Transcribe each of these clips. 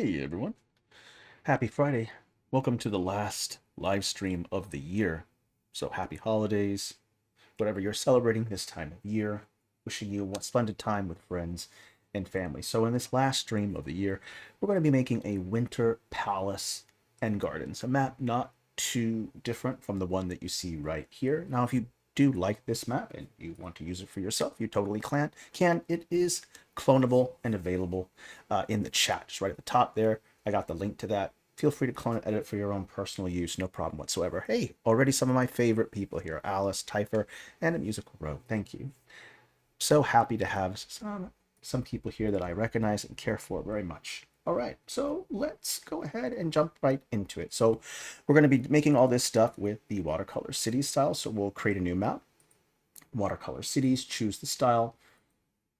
Hey everyone, happy Friday. Welcome to the last live stream of the year. So happy holidays, whatever you're celebrating this time of year. Wishing you a splendid time with friends and family. So in this last stream of the year, we're going to be making a winter palace and gardens, a map not too different from the one that you see right here. Now, if you do like this map and you want to use it for yourself, you totally can. It is clonable and available in the chat, just right at the top there. I got the link to that. Feel free to clone and edit for your own personal use, no problem whatsoever. Hey, already some of my favorite people here, Alice, Typher, and a musical row. Thank you. So happy to have some people here that I recognize and care for very much. All right, so let's go ahead and jump right into it. So we're going to be making all this stuff with the watercolor cities style. So we'll create a new map, watercolor cities, choose the style.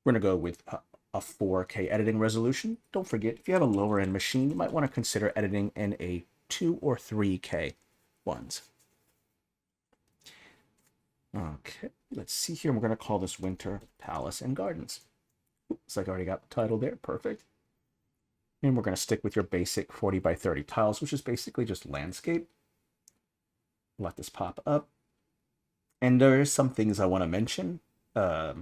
We're going to go with a 4K editing resolution. Don't forget, if you have a lower end machine, you might want to consider editing in a 2 or 3K ones. Okay, let's see here. We're going to call this Winter Palace and Gardens. Looks like I already got the title there. Perfect. And we're going to stick with your basic 40 by 30 tiles, which is basically just landscape. Let this pop up. And there's some things I want to mention. For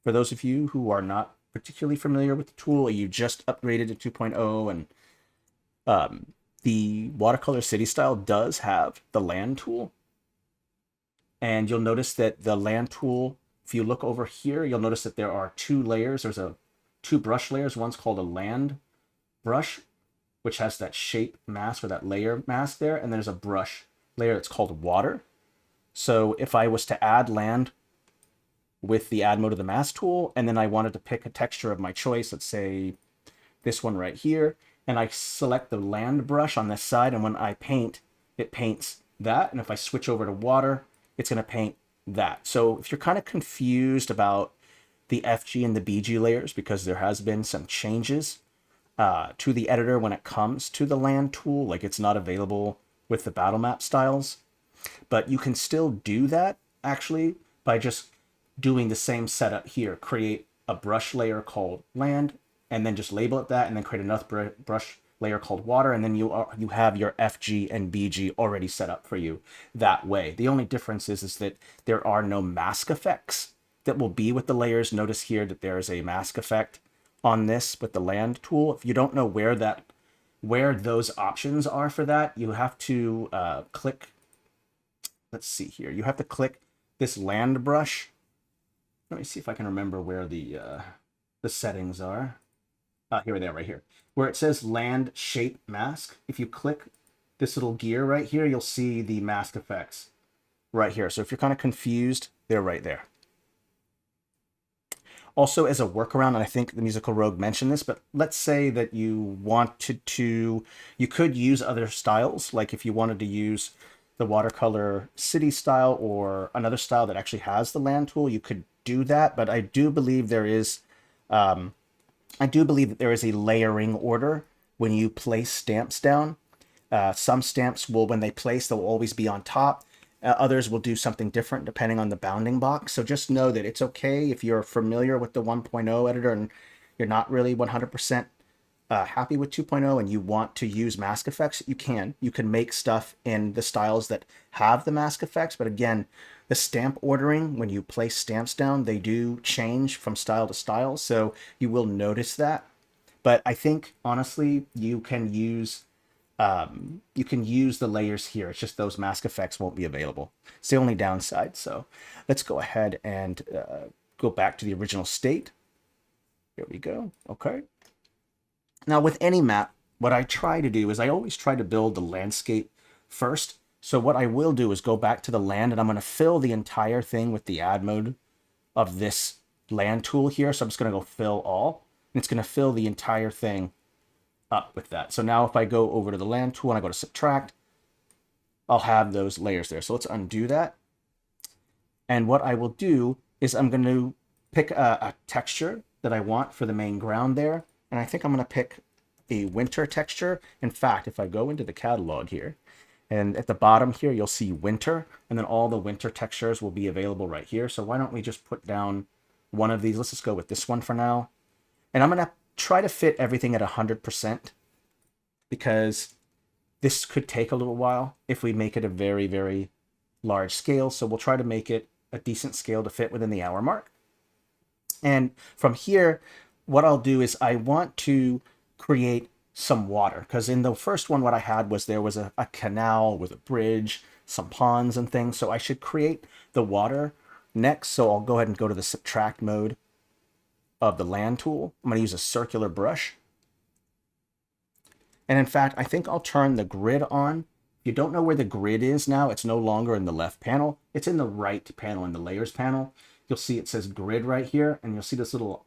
those of you who are not particularly familiar with the tool, you just upgraded to 2.0, and the watercolor city style does have the land tool. And you'll notice that the land tool, if you look over here, you'll notice that there are two layers. There's two brush layers. One's called a land brush, which has that shape mask or that layer mask there. And there's a brush layer that's called water. So if I was to add land with the add mode of the mask tool, and then I wanted to pick a texture of my choice, let's say this one right here, and I select the land brush on this side, and when I paint, it paints that. And if I switch over to water, it's going to paint that. So if you're kind of confused about the FG and the BG layers, because there has been some changes to the editor when it comes to the land tool, like it's not available with the battle map styles, but you can still do that actually by just doing the same setup here. Create a brush layer called land, and then just label it that, and then create another brush layer called water, and then you have your FG and BG already set up for you that way. The only difference is that there are no mask effects that will be with the layers. Notice here that there is a mask effect on this with the land tool. If you don't know where those options are for that, you have to click. Let's see here. You have to click this land brush. Let me see if I can remember where the settings are. Here they are, right here, where it says land shape mask. If you click this little gear right here, you'll see the mask effects right here. So if you're kind of confused, they're right there. Also, as a workaround, and I think the Musical Rogue mentioned this, but let's say that you wanted to, you could use other styles. Like if you wanted to use the watercolor city style or another style that actually has the land tool, you could do that. But I do believe there is, that there is a layering order when you place stamps down. Some stamps will, when they place, they'll always be on top. Others will do something different depending on the bounding box. So just know that it's okay if you're familiar with the 1.0 editor and you're not really 100% happy with 2.0 and you want to use mask effects, you can. You can make stuff in the styles that have the mask effects. But again, the stamp ordering, when you place stamps down, they do change from style to style. So you will notice that. But I think, honestly, you can use the layers here. It's just those mask effects won't be available. It's the only downside. So let's go ahead and go back to the original state. Here we go. Okay. Now with any map, what I try to do is I always try to build the landscape first. So what I will do is go back to the land, and I'm going to fill the entire thing with the add mode of this land tool here. So I'm just going to go fill all, and it's going to fill the entire thing up with that. So now if I go over to the land tool and I go to subtract, I'll have those layers there. So let's undo that. And what I will do is I'm going to pick a texture that I want for the main ground there. And I think I'm going to pick a winter texture. In fact, if I go into the catalog here, and at the bottom here, you'll see winter, and then all the winter textures will be available right here. So why don't we just put down one of these? Let's just go with this one for now. And I'm going to try to fit everything at 100%. because this could take a little while if we make it a very, very large scale. So we'll try to make it a decent scale to fit within the hour mark. And from here, what I'll do is I want to create some water, because in the first one, what I had was there was a canal with a bridge, some ponds and things. So I should create the water next. So I'll go ahead and go to the subtract mode of the land tool. I'm going to use a circular brush. And in fact, I think I'll turn the grid on. If you don't know where the grid is now, it's no longer in the left panel. It's in the right panel, in the layers panel. You'll see it says grid right here, and you'll see this little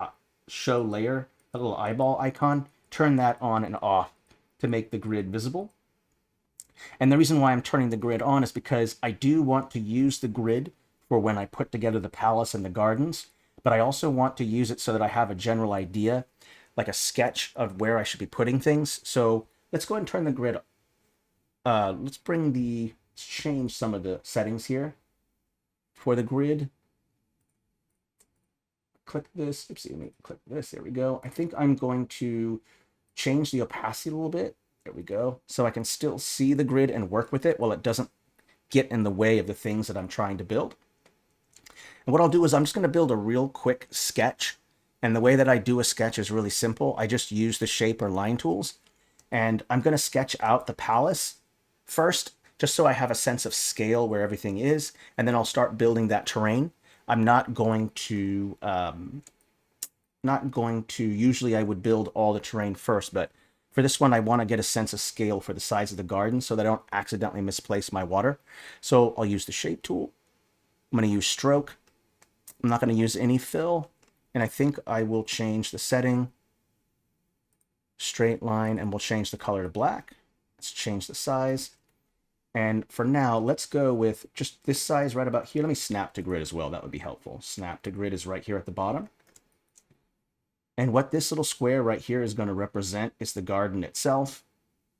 show layer, a little eyeball icon. Turn that on and off to make the grid visible. And the reason why I'm turning the grid on is because I do want to use the grid for when I put together the palace and the gardens, but I also want to use it so that I have a general idea, like a sketch of where I should be putting things. So let's go ahead and turn the grid. Let's change some of the settings here for the grid. Click this. Oopsie, let me click this. There we go. I think I'm going to change the opacity a little bit. There we go. So I can still see the grid and work with it while it doesn't get in the way of the things that I'm trying to build. And what I'll do is I'm just going to build a real quick sketch. And the way that I do a sketch is really simple. I just use the shape or line tools. And I'm going to sketch out the palace first, just so I have a sense of scale where everything is. And then I'll start building that terrain. I'm not going to, usually I would build all the terrain first, but for this one, I want to get a sense of scale for the size of the garden so that I don't accidentally misplace my water. So I'll use the shape tool. I'm going to use stroke. I'm not going to use any fill. And I think I will change the setting, straight line, and we'll change the color to black. Let's change the size. And for now, let's go with just this size right about here. Let me snap to grid as well. That would be helpful. Snap to grid is right here at the bottom. And what this little square right here is going to represent is the garden itself,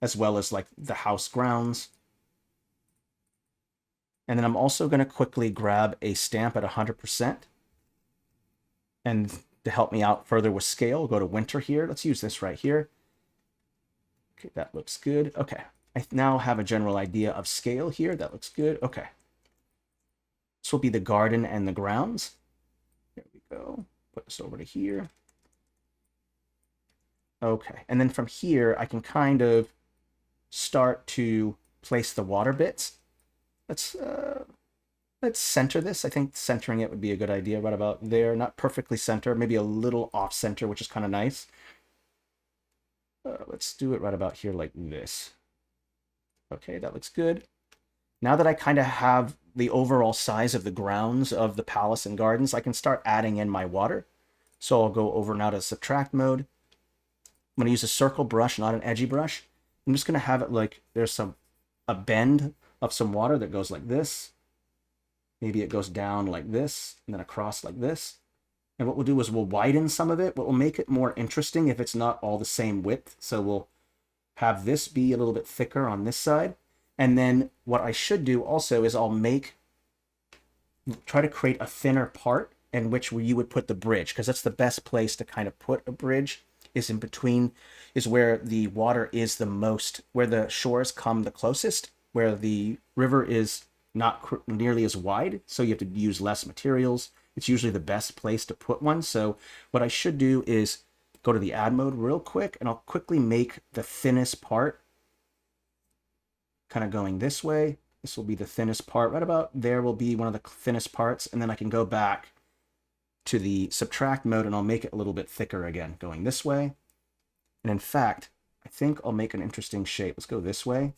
as well as like the house grounds. And then I'm also going to quickly grab a stamp at 100%. And to help me out further with scale, go to winter here. Let's use this right here. Okay, that looks good. Okay. I now have a general idea of scale here. That looks good. Okay. This will be the garden and the grounds. There we go. Put this over to here. Okay. And then from here, I can kind of start to place the water bits. Let's center this. I think centering it would be a good idea right about there. Not perfectly center, maybe a little off center, which is kind of nice. Let's do it right about here like this. Okay, that looks good. Now that I kind of have the overall size of the grounds of the palace and gardens, I can start adding in my water. So I'll go over now to subtract mode. I'm going to use a circle brush, not an edgy brush. I'm just going to have it like there's a bend of some water that goes like this. Maybe it goes down like this and then across like this. And what we'll do is we'll widen some of it, but we'll make it more interesting if it's not all the same width. So we'll have this be a little bit thicker on this side. And then what I should do also is I'll try to create a thinner part in which you would put the bridge, because that's the best place to kind of put a bridge, is in between, is where the water is the most, where the shores come the closest, where the river is not nearly as wide, so you have to use less materials. It's usually the best place to put one. So what I should do is go to the add mode real quick, and I'll quickly make the thinnest part kind of going this way. This will be the thinnest part. Right about there will be one of the thinnest parts, and then I can go back to the subtract mode and I'll make it a little bit thicker again, going this way. And in fact, I think I'll make an interesting shape. Let's go this way.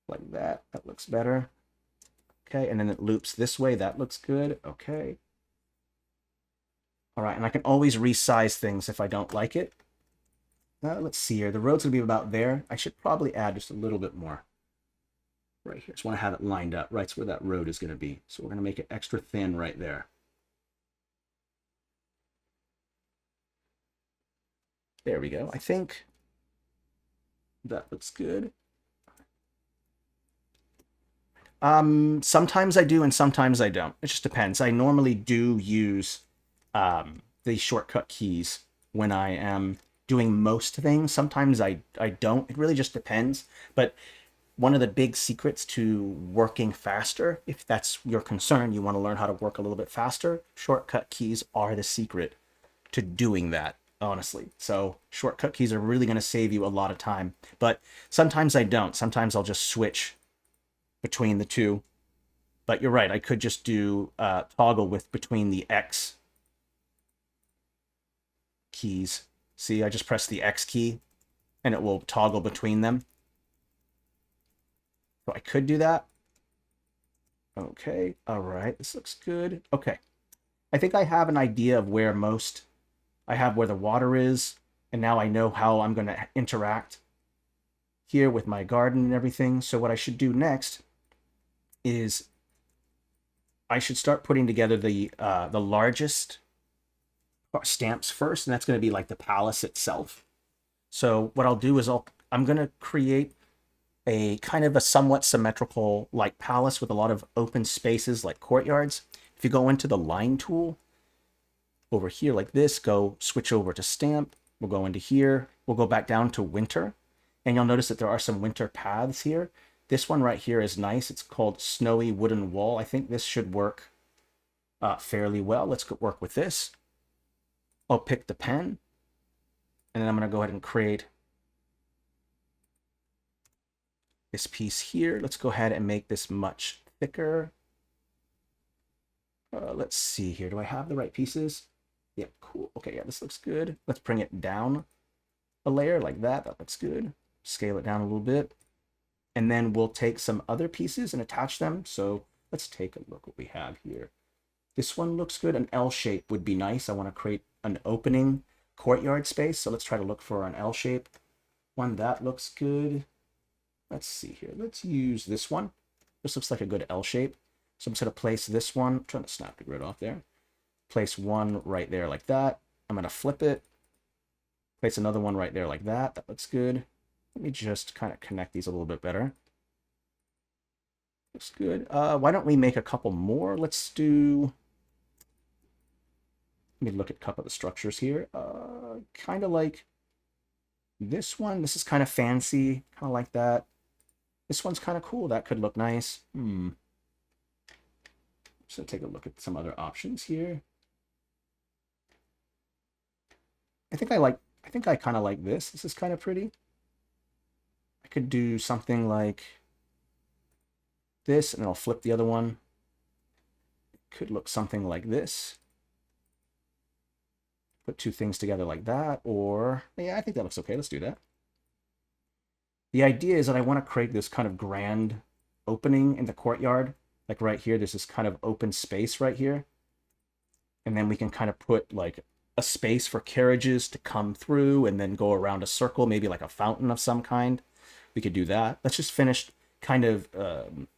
Like that. That looks better. Okay, and then it loops this way. That looks good. Okay. All right, and I can always resize things if I don't like it. Let's see here. The road's going to be about there. I should probably add just a little bit more. Right here. Just want to have it lined up. Right, so where that road is going to be. So we're going to make it extra thin right there. There we go. I think that looks good. Sometimes I do and sometimes I don't. It just depends. I normally do use the shortcut keys when I am doing most things. Sometimes I don't. It really just depends. But one of the big secrets to working faster, if that's your concern, you want to learn how to work a little bit faster, shortcut keys are the secret to doing that, honestly. So shortcut keys are really going to save you a lot of time. But sometimes I don't. Sometimes I'll just switch between the two. But you're right, I could just do toggle with between the X keys. See, I just press the X key and it will toggle between them. So I could do that. Okay, all right, this looks good. Okay, I think I have an idea of where I have where the water is, and now I know how I'm going to interact here with my garden and everything. So what I should do next is I should start putting together the largest stamps first, and that's going to be like the palace itself. So what I'll do is I'm going to create a kind of a somewhat symmetrical like palace with a lot of open spaces like courtyards. If you go into the line tool over here like this, go switch over to stamp. We'll go into here. We'll go back down to winter. And you'll notice that there are some winter paths here. This one right here is nice. It's called Snowy Wooden Wall. I think this should work fairly well. Let's go work with this. I'll pick the pen. And then I'm going to go ahead and create this piece here. Let's go ahead and make this much thicker. Let's see here. Do I have the right pieces? Yeah, cool. Okay, yeah, this looks good. Let's bring it down a layer like that. That looks good. Scale it down a little bit. And then we'll take some other pieces and attach them. So let's take a look what we have here. This one looks good. An L shape would be nice. I want to create an opening courtyard space. So let's try to look for an L shape one. That looks good. Let's see here. Let's use this one. This looks like a good L shape. So I'm just going to place this one. I'm trying to snap the grid off there. Place one right there like that. I'm going to flip it. Place another one right there like that. That looks good. Let me just kind of connect these a little bit better. Looks good. Why don't we make a couple more? Let's do... Let me look at a couple of the structures here. Kind of like this one. This is kind of fancy. Kind of like that. This one's kind of cool. That could look nice. So take a look at some other options here. I think I kind of like this. This is kind of pretty. I could do something like this, and I'll flip the other one. It could look something like this. Put two things together like that, or yeah, I think that looks okay. Let's do that. The idea is that I want to create this kind of grand opening in the courtyard. Like right here, there's this kind of open space right here. And then we can kind of put like a space for carriages to come through and then go around a circle, maybe like a fountain of some kind. We could do that. Let's just finish kind of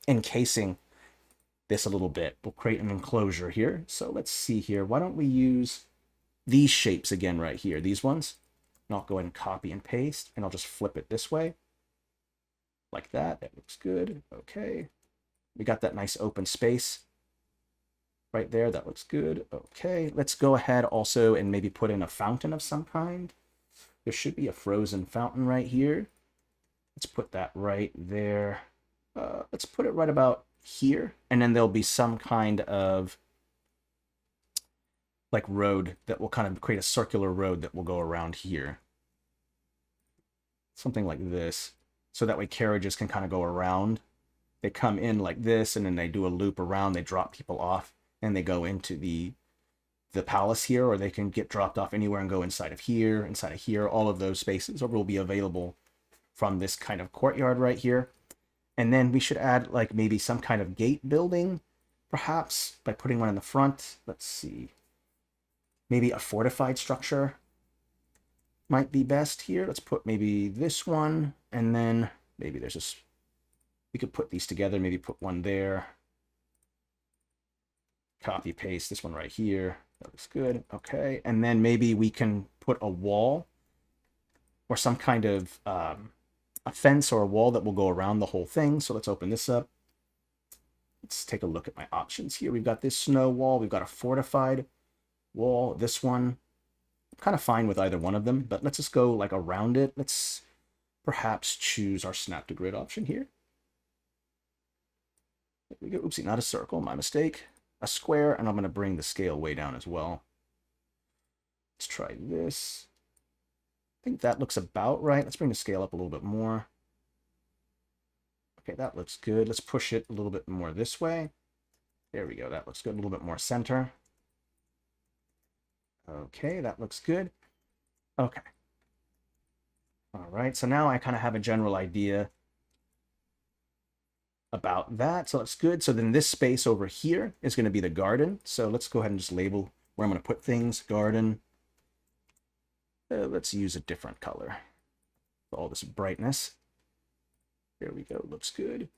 encasing this a little bit. We'll create an enclosure here. So let's see here. Why don't we use these shapes again right here, these ones. And I'll go ahead and copy and paste, and I'll just flip it this way. Like that. That looks good. Okay. We got that nice open space right there. That looks good. Okay. Let's go ahead also and maybe put in a fountain of some kind. There should be a frozen fountain right here. Let's put that right there. Let's put it right about here. And then there'll be some kind of like road that will kind of create a circular road that will go around here. Something like this. So that way carriages can kind of go around. They come in like this, and then they do a loop around. They drop people off, and they go into the palace here, or they can get dropped off anywhere and go inside of here, inside of here. All of those spaces will be available from this kind of courtyard right here. And then we should add like maybe some kind of gate building, perhaps, by putting one in the front. Let's see. Maybe a fortified structure might be best here. Let's put maybe this one, and then maybe there's this. We could put these together, maybe put one there. Copy, paste this one right here. That looks good. Okay, and then maybe we can put a wall or some kind of a fence or a wall that will go around the whole thing. So let's open this up. Let's take a look at my options here. We've got this snow wall. We've got a fortified wall. This one. kind of fine with either one of them, but let's just go like around it. Let's perhaps choose our snap to grid option here. There we go. Oopsie, not a circle, my mistake. A square, and I'm going to bring the scale way down as well. Let's try this. I think that looks about right. Let's bring the scale up a little bit more. Okay, that looks good. Let's push it a little bit more this way. There we go. That looks good. A little bit more center. Okay, that looks good. Okay. All right, so now I kind of have a general idea about that. So that's good. So then this space over here is going to be the garden. So let's go ahead and just label where I'm going to put things. Garden. Let's use a different color for all this brightness. There we go. Looks good.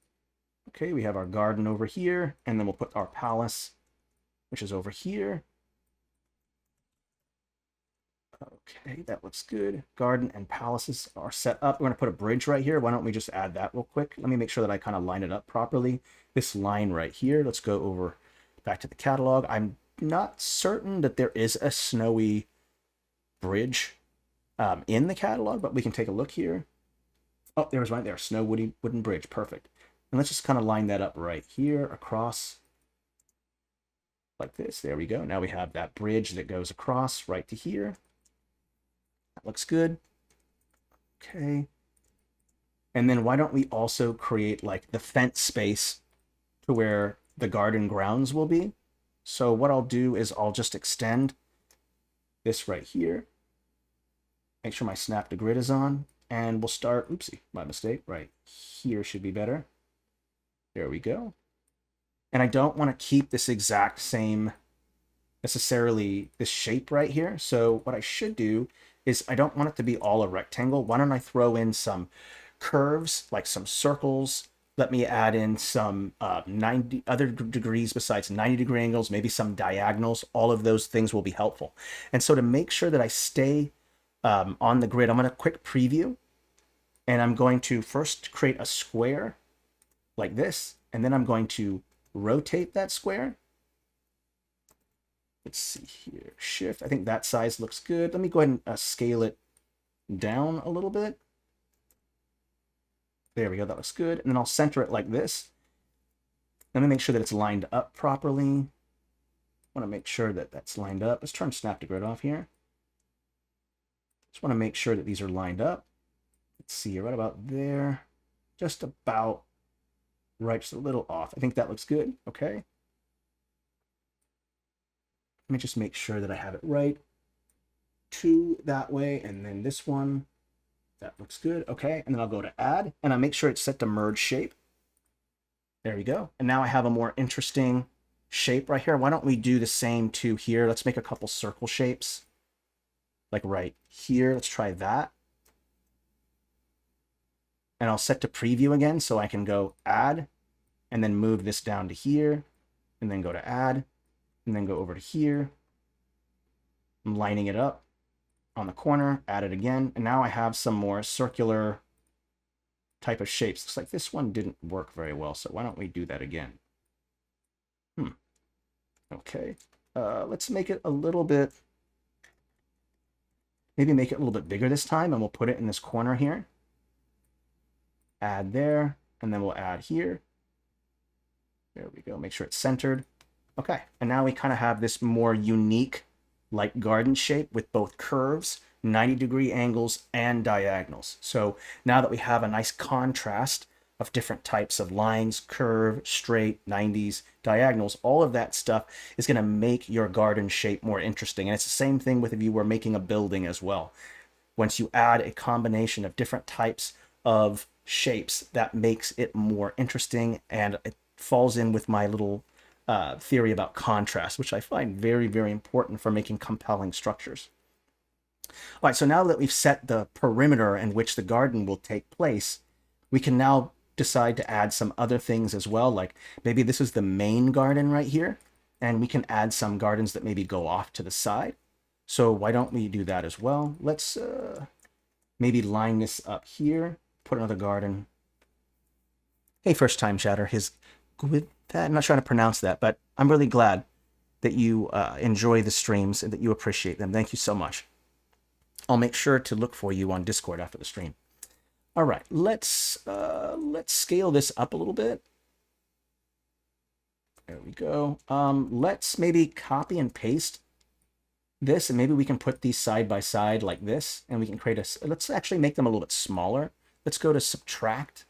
Okay, we have our garden over here, and then we'll put our palace, which is over here. Okay, that looks good. Garden and palaces are set up. We're going to put a bridge right here. Why don't we just add that real quick? Let me make sure that I kind of line it up properly. This line right here, let's go over back to the catalog. I'm not certain that there is a snowy bridge in the catalog, but we can take a look here. Oh, there's right there, snow wooden bridge. Perfect. And let's just kind of line that up right here across like this. There we go. Now we have that bridge that goes across right to here. That looks good. Okay. And then why don't we also create like the fence space to where the garden grounds will be? So what I'll do is I'll just extend this right here. Make sure my snap to grid is on. And we'll start, oopsie, my mistake, right here should be better. There we go. And I don't want to keep this exact same, necessarily this shape right here. So what I should do is I don't want it to be all a rectangle. Why don't I throw in some curves, like some circles? Let me add in some 90 other degrees besides 90-degree angles, maybe some diagonals. All of those things will be helpful. And so to make sure that I stay on the grid, I'm going to quick preview, and I'm going to first create a square like this, and then I'm going to rotate that square. Let's see here, shift. I think that size looks good. Let me go ahead and scale it down a little bit. There we go, that looks good. And then I'll center it like this. Let me make sure that it's lined up properly. I want to make sure that that's lined up. Let's turn snap to grid off here. Just want to make sure that these are lined up. Let's see, right about there. Just about right, just a little off. I think that looks good. Okay. Let me just make sure that I have it right. Two that way, and then this one. That looks good. Okay, and then I'll go to add, and I'll make sure it's set to merge shape. There we go. And now I have a more interesting shape right here. Why don't we do the same to here? Let's make a couple circle shapes. Like right here. Let's try that. And I'll set to preview again so I can go add and then move this down to here and then go to add and then go over to here. I'm lining it up on the corner, add it again, and now I have some more circular type of shapes. Looks like this one didn't work very well, so why don't we do that again? Okay, let's make it a little bit, maybe make it a little bit bigger this time, and we'll put it in this corner here. Add there, and then we'll add here. There we go, make sure it's centered. Okay, and now we kind of have this more unique like garden shape with both curves, 90-degree angles, and diagonals. So now that we have a nice contrast of different types of lines, curve, straight, 90s, diagonals, all of that stuff is going to make your garden shape more interesting. And it's the same thing with if you were making a building as well. Once you add a combination of different types of shapes, that makes it more interesting, and it falls in with my little theory about contrast, which I find very, very important for making compelling structures. All right, so now that we've set the perimeter in which the garden will take place, we can now decide to add some other things as well, like maybe this is the main garden right here, and we can add some gardens that maybe go off to the side. So why don't we do that as well? Let's maybe line this up here, put another garden. Hey, first time chatter, his good. I'm not trying to pronounce that, but I'm really glad that you enjoy the streams and that you appreciate them. Thank you so much. I'll make sure to look for you on Discord after the stream. All right, let's scale this up a little bit. There we go. Let's maybe copy and paste this, and maybe we can put these side by side like this, and we can create a, let's actually make them a little bit smaller. Let's go to subtract.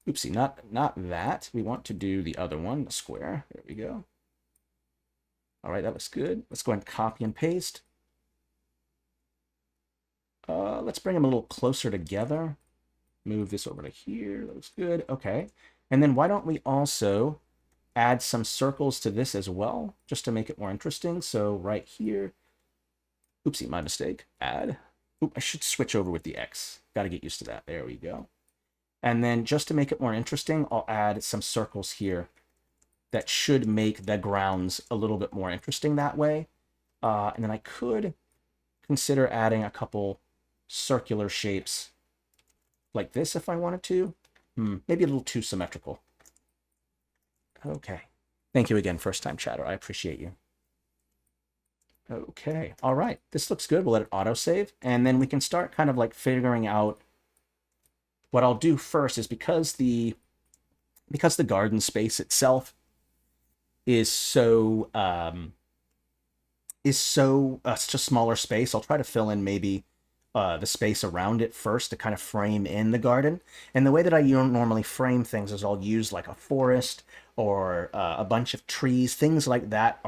Oopsie, not that. We want to do the other one, the square. There we go. All right, that looks good. Let's go ahead and copy and paste. Let's bring them a little closer together. Move this over to here. That looks good. Okay. And then why don't we also add some circles to this as well, just to make it more interesting. So right here, oopsie, my mistake, add. Oop, I should switch over with the X. Got to get used to that. There we go. And then just to make it more interesting, I'll add some circles here that should make the grounds a little bit more interesting that way. And then I could consider adding a couple circular shapes like this if I wanted to. Maybe a little too symmetrical. Okay. Thank you again, first-time chatter. I appreciate you. Okay. All right. This looks good. We'll let it autosave. And then we can start kind of like figuring out what I'll do first is because the garden space itself is so such a smaller space, I'll try to fill in maybe the space around it first to kind of frame in the garden. And the way that I normally frame things is I'll use like a forest or a bunch of trees, things like that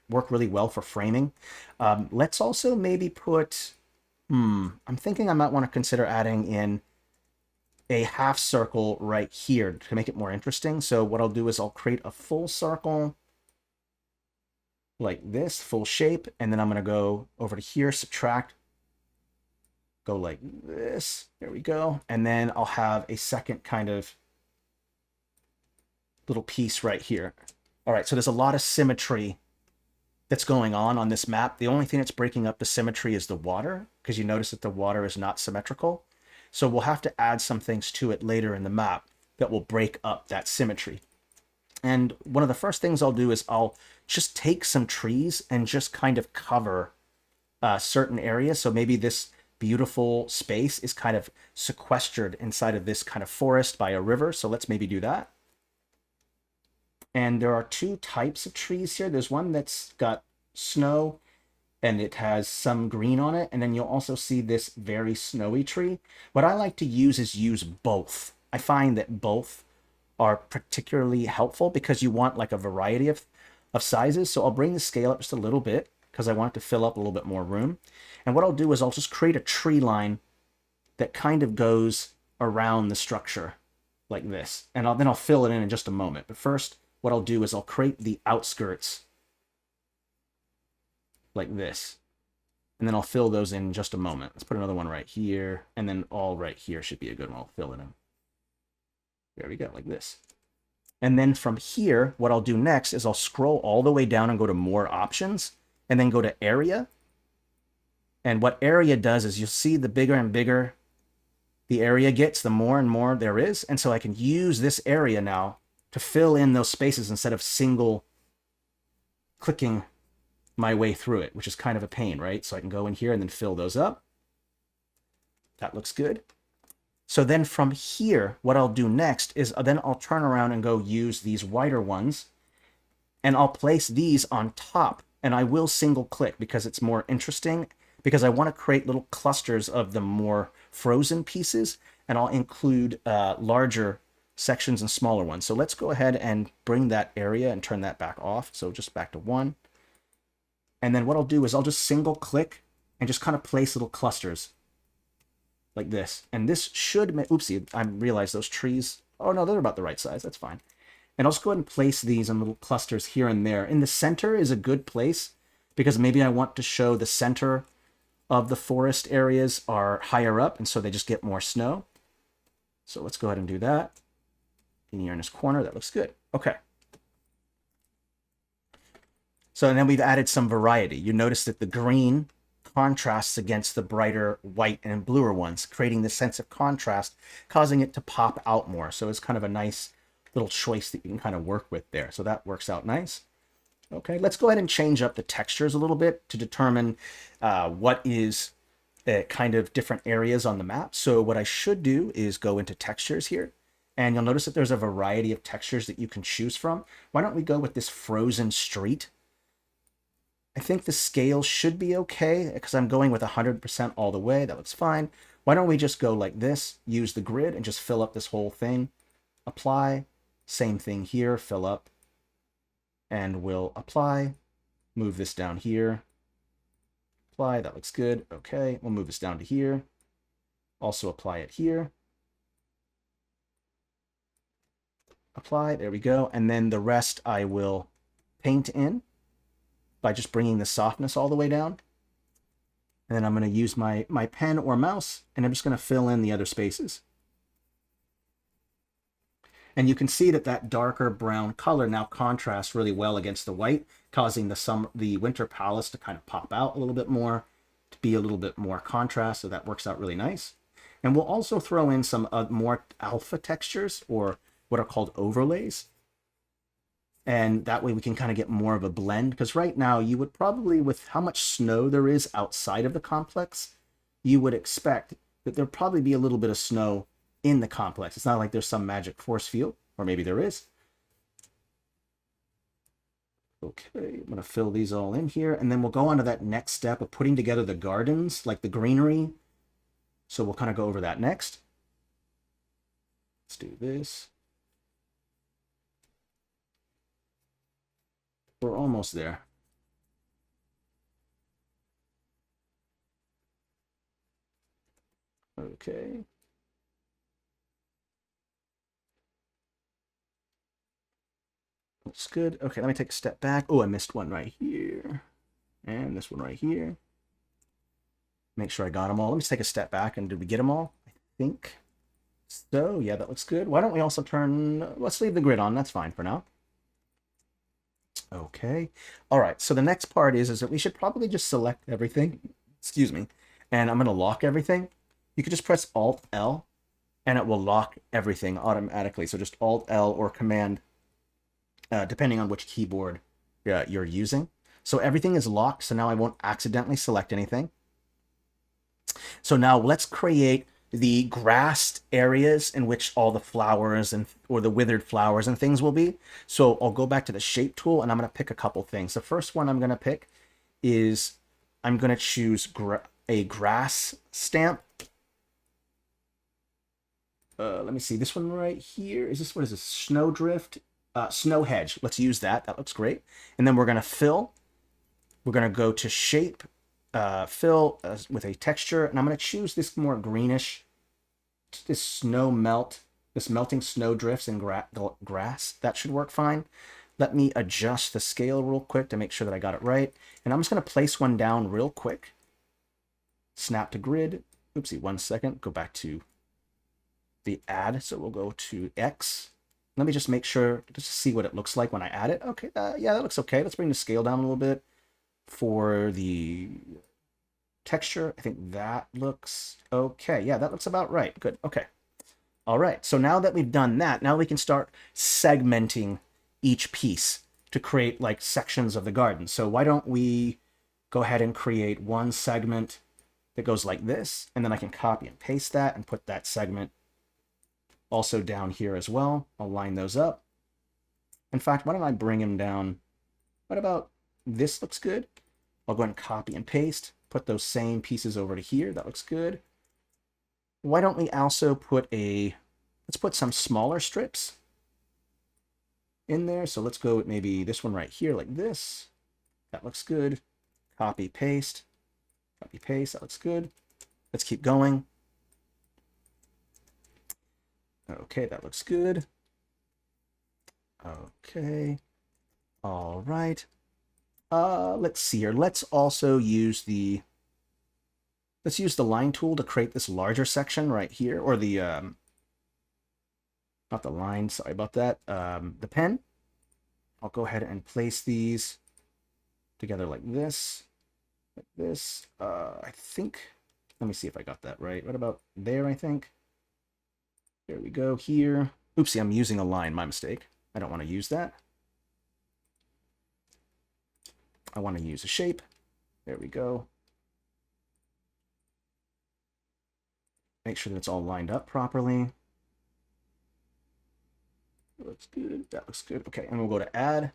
work really well for framing. Let's also maybe put, I'm thinking I might want to consider adding in a half circle right here to make it more interesting. So what I'll do is I'll create a full circle like this, full shape, and then I'm going to go over to here, subtract, go like this. There we go. And then I'll have a second kind of little piece right here. All right, so there's a lot of symmetry that's going on this map. The only thing that's breaking up the symmetry is the water, because you notice that the water is not symmetrical. So we'll have to add some things to it later in the map that will break up that symmetry. And one of the first things I'll do is I'll just take some trees and just kind of cover certain areas. So maybe this beautiful space is kind of sequestered inside of this kind of forest by a river. So let's maybe do that. And there are two types of trees here. There's one that's got snow and it has some green on it. And then you'll also see this very snowy tree. What I like to use is use both. I find that both are particularly helpful because you want like a variety of sizes. So I'll bring the scale up just a little bit because I want it to fill up a little bit more room. And what I'll do is I'll just create a tree line that kind of goes around the structure like this. And then I'll fill it in just a moment. But first, what I'll do is I'll create the outskirts like this. And then I'll fill those in just a moment. Let's put another one right here. And then all right here should be a good one. I'll fill it in. There we go, like this. And then from here, what I'll do next is I'll scroll all the way down and go to more options and then go to area. And what area does is you'll see the bigger and bigger the area gets, the more and more there is. And so I can use this area now to fill in those spaces instead of single clicking my way through it, which is kind of a pain, right? So I can go in here and then fill those up. That looks good. So then from here, what I'll do next is then I'll turn around and go use these wider ones and I'll place these on top, and I will single click because it's more interesting, because I want to create little clusters of the more frozen pieces, and I'll include larger sections and smaller ones. So let's go ahead and bring that area and turn that back off. So just back to 1. And then what I'll do is I'll just single click and just kind of place little clusters like this. And this should, oopsie, I realized those trees, oh no, they're about the right size, that's fine. And I'll just go ahead and place these in little clusters here and there. In the center is a good place because maybe I want to show the center of the forest areas are higher up, and so they just get more snow. So let's go ahead and do that. In here in this corner, that looks good. Okay. So and then we've added some variety. You notice that the green contrasts against the brighter white and bluer ones, creating this sense of contrast, causing it to pop out more. So it's kind of a nice little choice that you can kind of work with there. So that works out nice. Okay, let's go ahead and change up the textures a little bit to determine what is kind of different areas on the map. So what I should do is go into textures here, and you'll notice that there's a variety of textures that you can choose from. Why don't we go with this frozen street? I think the scale should be okay because I'm going with 100% all the way. That looks fine. Why don't we just go like this, use the grid and just fill up this whole thing. Apply, same thing here, fill up, and we'll apply. Move this down here. Apply, that looks good. Okay, we'll move this down to here. Also apply it here. Apply, there we go. And then the rest I will paint in by just bringing the softness all the way down. And then I'm going to use my pen or mouse, and I'm just going to fill in the other spaces. And you can see that that darker brown color now contrasts really well against the white, causing the Winter Palace to kind of pop out a little bit more, to be a little bit more contrast, so that works out really nice. And we'll also throw in some more alpha textures, or what are called overlays. And that way we can kind of get more of a blend, because right now you would probably, with how much snow there is outside of the complex, you would expect that there'll probably be a little bit of snow in the complex. It's not like there's some magic force field, or maybe there is. Okay, I'm going to fill these all in here, and then we'll go on to that next step of putting together the gardens, like the greenery. So we'll kind of go over that next. Let's do this. We're almost there. Okay. Looks good. Okay, let me take a step back. Oh, I missed one right here. And this one right here. Make sure I got them all. Let me just take a step back. And did we get them all? I think so. Yeah, that looks good. Why don't we also turn... Let's leave the grid on. That's fine for now. Okay. All right. So the next part is that we should probably just select everything. Excuse me. And I'm going to lock everything. You could just press Alt-L, and it will lock everything automatically. So just Alt-L or Command, depending on which keyboard you're using. So everything is locked, so now I won't accidentally select anything. So now let's create the grassed areas in which all the flowers or the withered flowers and things will be. So I'll go back to the shape tool, and I'm going to pick a couple things. The first one I'm going to pick is I'm going to choose a grass stamp. Let me see, this one right here. What is this? Snowdrift? Snow hedge. Let's use that. That looks great. And then we're going to fill. We're going to go to shape, fill with a texture. And I'm going to choose this more greenish, this melting snow drifts and grass. That should work fine. Let me adjust the scale real quick to make sure that I got it right. And I'm just going to place one down real quick. Snap to grid. Oopsie, 1 second. Go back to the add. So we'll go to X. Let me just make sure, just to see what it looks like when I add it. Okay, yeah, that looks okay. Let's bring the scale down a little bit for the texture. I think that looks okay. Yeah, that looks about right. Good. Okay. All right. So now that we've done that, now we can start segmenting each piece to create like sections of the garden. So why don't we go ahead and create one segment that goes like this, and then I can copy and paste that and put that segment also down here as well. I'll line those up. In fact, why don't I bring them down? What about this? Looks good. I'll go ahead and copy and paste, put those same pieces over to here. That looks good. Why don't we also let's put some smaller strips in there. So let's go with maybe this one right here like this. That looks good. Copy, paste, copy, paste. That looks good. Let's keep going. Okay, that looks good. Okay. All right. Let's see here. Let's also use the line tool to create this larger section right here, or the not the line, sorry about that. The pen. I'll go ahead and place these together like this. Like this. I think, let me see if I got that right. What about there, I think? There we go, here. Oopsie, I'm using a line, my mistake. I don't want to use that. I want to use a shape. There we go. Make sure that it's all lined up properly. Looks good. That looks good. Okay, and we'll go to add.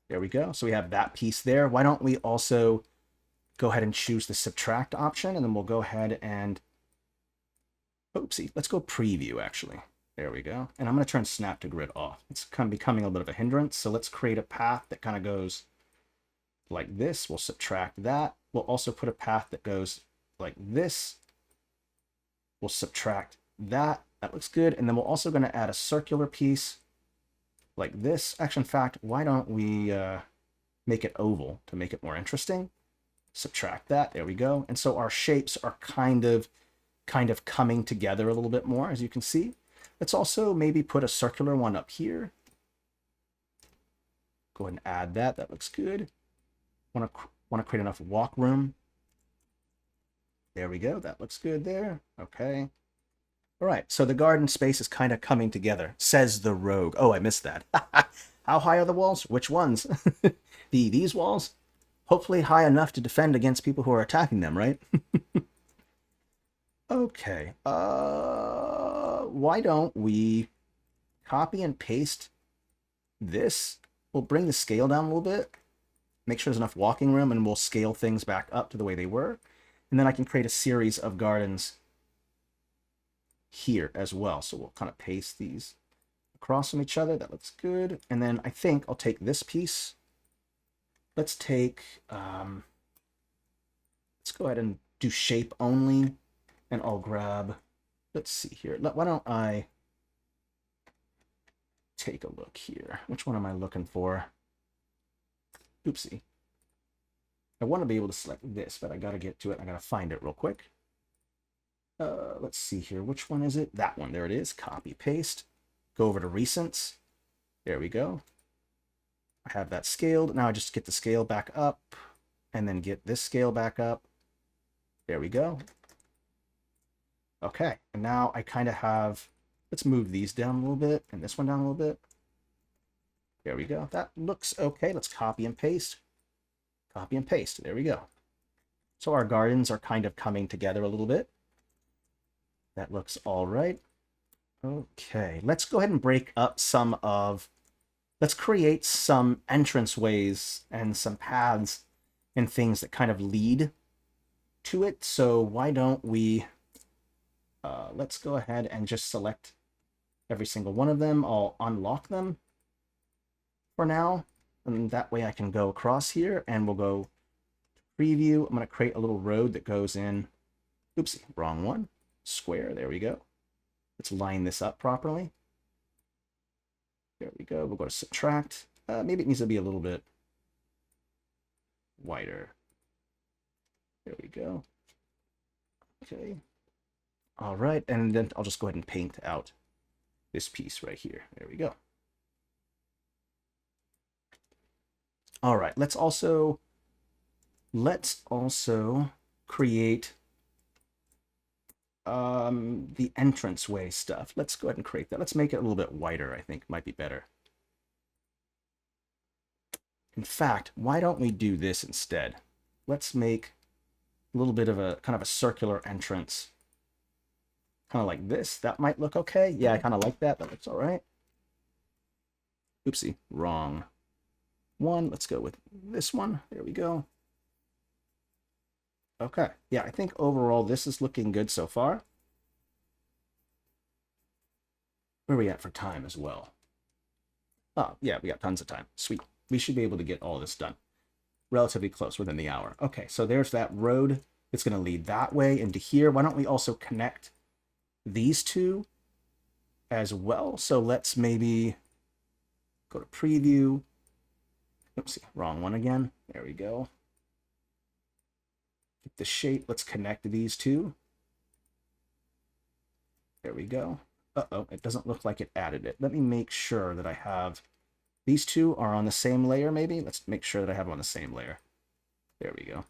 There we go. So we have that piece there. Why don't we also go ahead and choose the subtract option, and then we'll go ahead and, oopsie, let's go preview actually. There we go. And I'm going to turn snap to grid off. It's kind of becoming a bit of a hindrance. So let's create a path that kind of goes like this. We'll subtract that. We'll also put a path that goes like this. We'll subtract that. That looks good. And then we're also going to add a circular piece like this. Actually, in fact, why don't we make it oval to make it more interesting? Subtract that. There we go. And so our shapes are kind of coming together a little bit more, as you can see. Let's also maybe put a circular one up here. Go ahead and add that. That looks good. Want to create enough walk room. There we go. That looks good there. Okay. All right. So the garden space is kind of coming together, says the rogue. Oh, I missed that. How high are the walls? Which ones? These walls? Hopefully high enough to defend against people who are attacking them, right? Okay. Why don't we copy and paste this? We'll bring the scale down a little bit. Make sure there's enough walking room, and we'll scale things back up to the way they were. And then I can create a series of gardens here as well. So we'll kind of paste these across from each other. That looks good. And then I think I'll take this piece. Let's take, let's go ahead and do shape only. And I'll grab, let's see here. Why don't I take a look here? Which one am I looking for? Oopsie. I want to be able to select this, but I got to get to it. I got to find it real quick. Let's see here. Which one is it? That one. There it is. Copy, paste. Go over to recents. There we go. I have that scaled. Now I just get the scale back up and then get this scale back up. There we go. Okay. And now I kind of have, let's move these down a little bit and this one down a little bit. There we go. That looks okay. Let's copy and paste. Copy and paste. There we go. So our gardens are kind of coming together a little bit. That looks all right. Okay, let's go ahead and break up let's create some entranceways and some paths and things that kind of lead to it. So why don't we, let's go ahead and just select every single one of them. I'll unlock them for now. And that way I can go across here and we'll go to preview. I'm going to create a little road that goes in, oopsie, wrong one, square. There we go. Let's line this up properly. There we go. We'll go to subtract. Maybe it needs to be a little bit wider. There we go. Okay. All right. And then I'll just go ahead and paint out this piece right here. There we go. All right, let's also create the entranceway stuff. Let's go ahead and create that. Let's make it a little bit wider, I think might be better. In fact, why don't we do this instead? Let's make a little bit of a kind of a circular entrance. Kind of like this. That might look okay. Yeah, I kind of like that. That looks all right. Oopsie, wrong one. Let's go with this one. There we go. Okay. Yeah, I think overall this is looking good so far. Where are we at for time as well? Oh, yeah, we got tons of time. Sweet. We should be able to get all this done relatively close within the hour. Okay, so there's that road. It's going to lead that way into here. Why don't we also connect these two as well? So let's maybe go to preview. Oopsie, wrong one again. There we go. Get the shape. Let's connect these two. There we go. Uh-oh, it doesn't look like it added it. Let me make sure that I have... These two are on the same layer, maybe? Let's make sure that I have them on the same layer. There we go.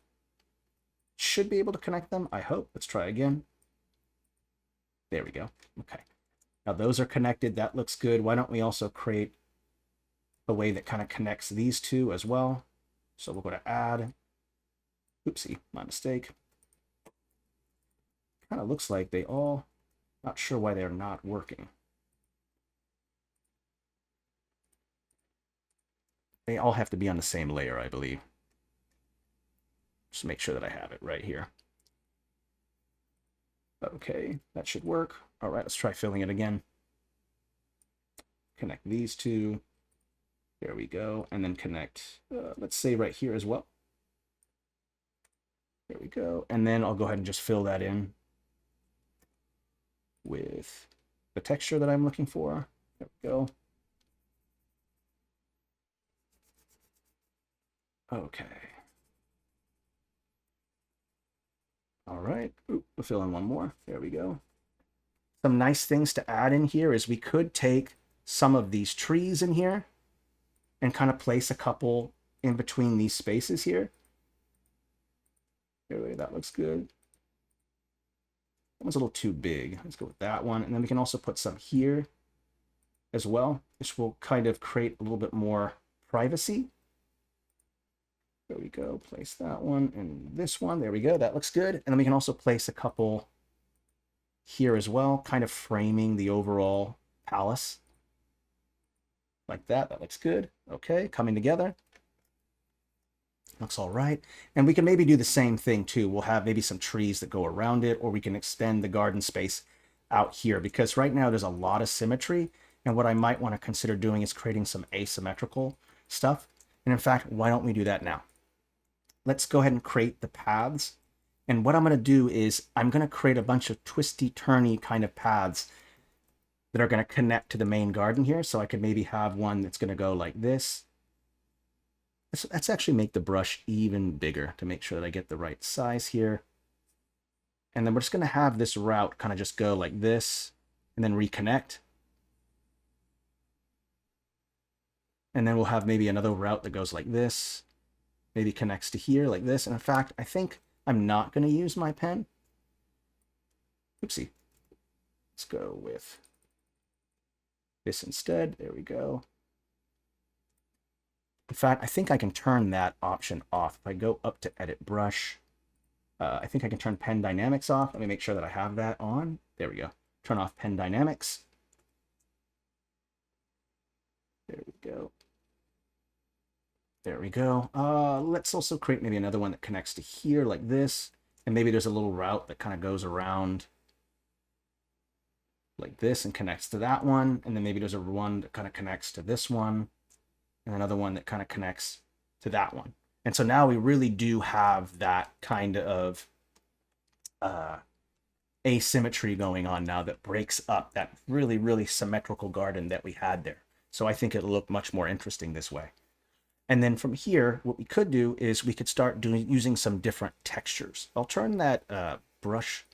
Should be able to connect them, I hope. Let's try again. There we go. Okay. Now those are connected. That looks good. Why don't we also create a way that kind of connects these two as well? So we'll go to add. Oopsie, my mistake. Kind of looks like they all, not sure why they're not working. They all have to be on the same layer, I believe. Just make sure that I have it right here. Okay, that should work. All right, let's try filling it again. Connect these two. There we go. And then connect, let's say right here as well. There we go. And then I'll go ahead and just fill that in with the texture that I'm looking for. There we go. Okay. All right. Ooh, we'll fill in one more. There we go. Some nice things to add in here is we could take some of these trees in here and kind of place a couple in between these spaces here. There we go. That looks good. That one's a little too big. Let's go with that one. And then we can also put some here as well. This will kind of create a little bit more privacy. There we go. Place that one and this one. There we go. That looks good. And then we can also place a couple here as well, kind of framing the overall palace. Like that. That looks good. Okay, coming together. Looks all right. And we can maybe do the same thing too. We'll have maybe some trees that go around it, or we can extend the garden space out here, because right now there's a lot of symmetry. And what I might want to consider doing is creating some asymmetrical stuff. And in fact, why don't we do that now? Let's go ahead and create the paths. And what I'm going to do is I'm going to create a bunch of twisty-turny kind of paths that are going to connect to the main garden here. So I could maybe have one that's going to go like this. Let's actually make the brush even bigger to make sure that I get the right size here. And then we're just going to have this route kind of just go like this and then reconnect. And then we'll have maybe another route that goes like this, maybe connects to here like this. And in fact, I think I'm not going to use my pen. Oopsie. Let's go with this instead. There we go. In fact, I think I can turn that option off. If I go up to edit brush, I think I can turn pen dynamics off. Let me make sure that I have that on. There we go. Turn off pen dynamics. There we go. There we go. Let's also create maybe another one that connects to here like this. And maybe there's a little route that kind of goes around like this and connects to that one. And then maybe there's a one that kind of connects to this one. And another one that kind of connects to that one. And so now we really do have that kind of asymmetry going on now that breaks up that really, really symmetrical garden that we had there. So I think it'll look much more interesting this way. And then from here, what we could do is we could start using some different textures. I'll turn that brush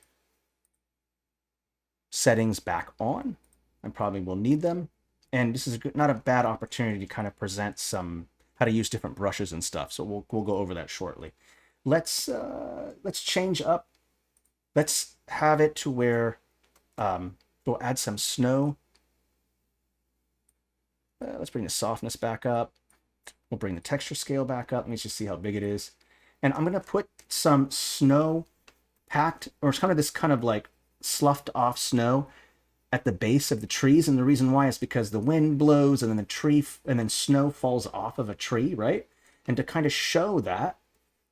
settings back on. I probably will need them. And this is not a bad opportunity to kind of present some how to use different brushes and stuff. So we'll go over that shortly. Let's change up. Let's have it to where we'll add some snow. Let's bring the softness back up. We'll bring the texture scale back up. Let me just see how big it is. And I'm going to put some snow packed, or it's kind of this kind of like sloughed off snow at the base of the trees. And the reason why is because the wind blows and then the tree and then snow falls off of a tree, right? And to kind of show that,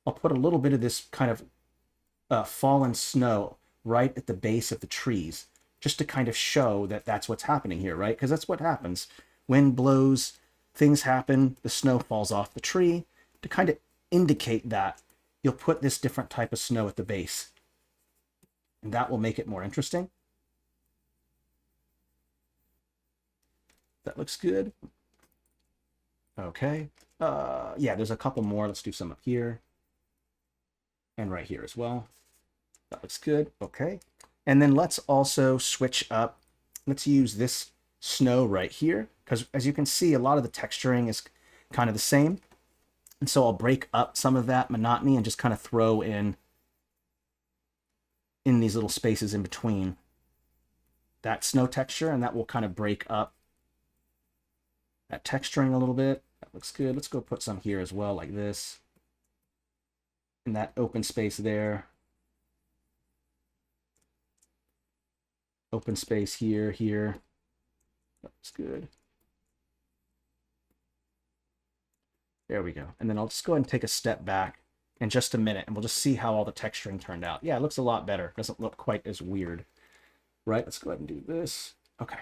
I'll put a little bit of this kind of fallen snow right at the base of the trees, just to kind of show that that's what's happening here, right? Because that's what happens. Wind blows, things happen, the snow falls off the tree. To kind of indicate that, you'll put this different type of snow at the base. And that will make it more interesting. That looks good. Okay. Yeah, there's a couple more. Let's do some up here. And right here as well. That looks good. Okay. And then let's also switch up. Let's use this snow right here, because as you can see, a lot of the texturing is kind of the same. And so I'll break up some of that monotony and just kind of throw in these little spaces in between that snow texture, and that will kind of break up that texturing a little bit. That looks good. Let's go put some here as well, like this. in that open space there. Open space here, here. That's good. There we go. And then I'll just go ahead and take a step back in just a minute, and we'll just see how all the texturing turned out. Yeah, it looks a lot better. Doesn't look quite as weird. Right, let's go ahead and do this. Okay.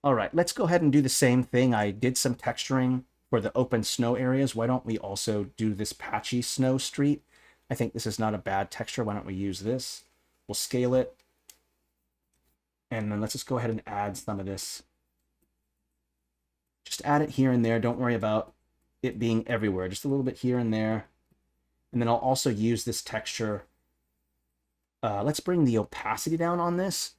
All right, let's go ahead and do the same thing. I did some texturing for the open snow areas. Why don't we also do this patchy snow street? I think this is not a bad texture. Why don't we use this? We'll scale it. And then let's just go ahead and add some of this. Just add it here and there. Don't worry about it being everywhere. Just a little bit here and there. And then I'll also use this texture. Let's bring the opacity down on this.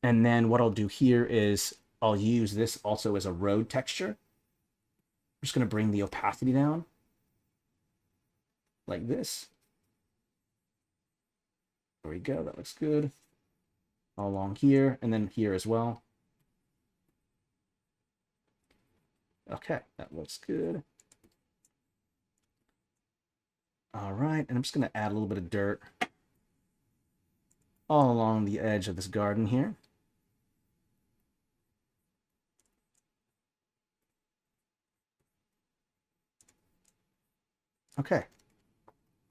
And then what I'll do here is I'll use this also as a road texture. I'm just going to bring the opacity down like this. There we go. That looks good. All along here and then here as well. Okay, that looks good. All right, and I'm just going to add a little bit of dirt all along the edge of this garden here. Okay.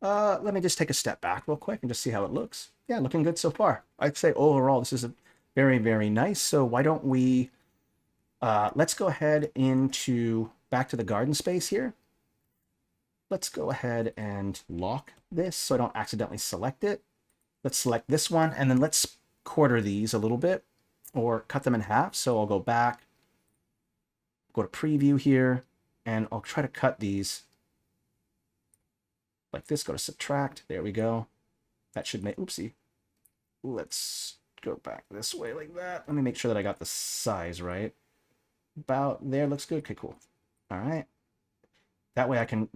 Let me just take a step back real quick and just see how it looks. Yeah, looking good so far. I'd say overall this is a very, very nice. So why don't we, let's go ahead into back to the garden space here. Let's go ahead and lock this so I don't accidentally select it. Let's select this one and then let's quarter these a little bit or cut them in half. So I'll go back, go to preview here, and I'll try to cut these like this. Go to subtract. There we go. That should make, oopsie. Let's go back this way like that. Let me make sure that I got the size right. About there, looks good. Okay, cool. All right. That way I can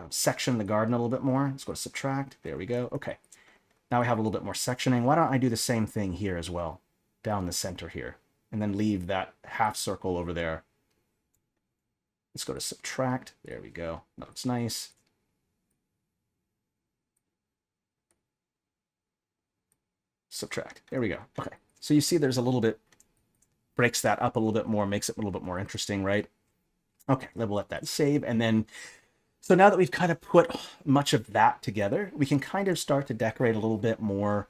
section the garden a little bit more. Let's go to subtract. There we go. Okay. Now we have a little bit more sectioning. Why don't I do the same thing here as well? Down the center here. And then leave that half circle over there. Let's go to subtract. There we go. That looks nice. Subtract. There we go. Okay. So you see there's a little bit, breaks that up a little bit more, makes it a little bit more interesting, right? Okay, we'll let that save. And then, so now that we've kind of put much of that together, we can kind of start to decorate a little bit more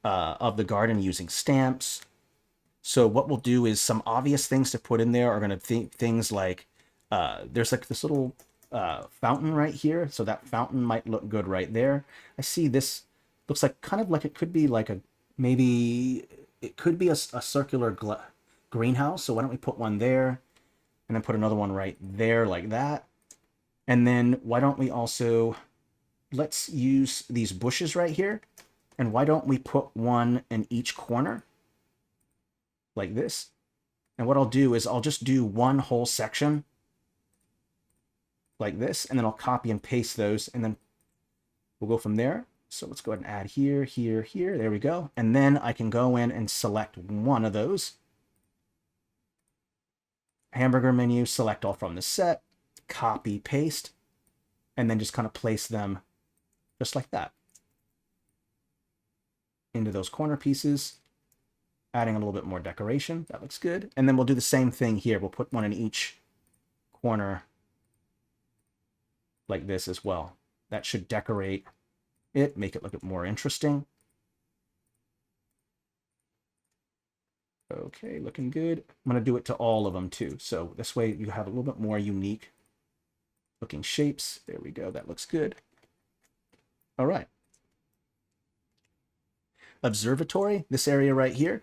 of the garden using stamps. So what we'll do is some obvious things to put in there are going to think things like, there's like this little fountain right here. So that fountain might look good right there. I see this looks like kind of like it could be like a, maybe it could be a circular greenhouse. So why don't we put one there and then put another one right there like that. And then why don't we also, let's use these bushes right here. And why don't we put one in each corner like this? And what I'll do is I'll just do one whole section like this, and then I'll copy and paste those, and then we'll go from there. So let's go ahead and add here, here, here. There we go. And then I can go in and select one of those. Hamburger menu, select all from the set, copy, paste, and then just kind of place them just like that into those corner pieces, adding a little bit more decoration. That looks good. And then we'll do the same thing here. We'll put one in each corner like this as well. That should decorate it, make it look more interesting. Okay, looking good. I'm going to do it to all of them too. So this way you have a little bit more unique looking shapes. There we go. That looks good. All right. Observatory, this area right here.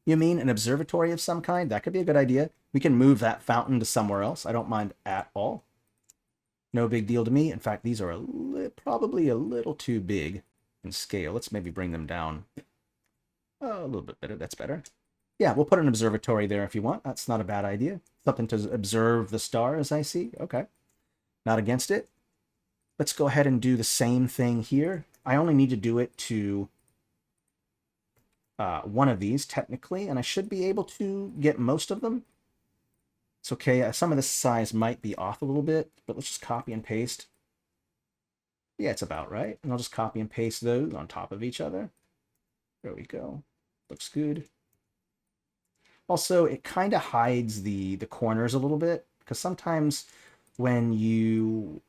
You mean an observatory of some kind? That could be a good idea. We can move that fountain to somewhere else. I don't mind at all. No big deal to me. In fact, these are probably a little too big in scale. Let's maybe bring them down a little bit better. That's better. Yeah, we'll put an observatory there if you want. That's not a bad idea. Something to observe the stars, I see. Okay. Not against it. Let's go ahead and do the same thing here. I only need to do it to one of these, technically, and I should be able to get most of them. It's okay. Some of the size might be off a little bit, but let's just copy and paste. Yeah, it's about right. And I'll just copy and paste those on top of each other. There we go. Looks good. Also, it kind of hides the corners a little bit because sometimes when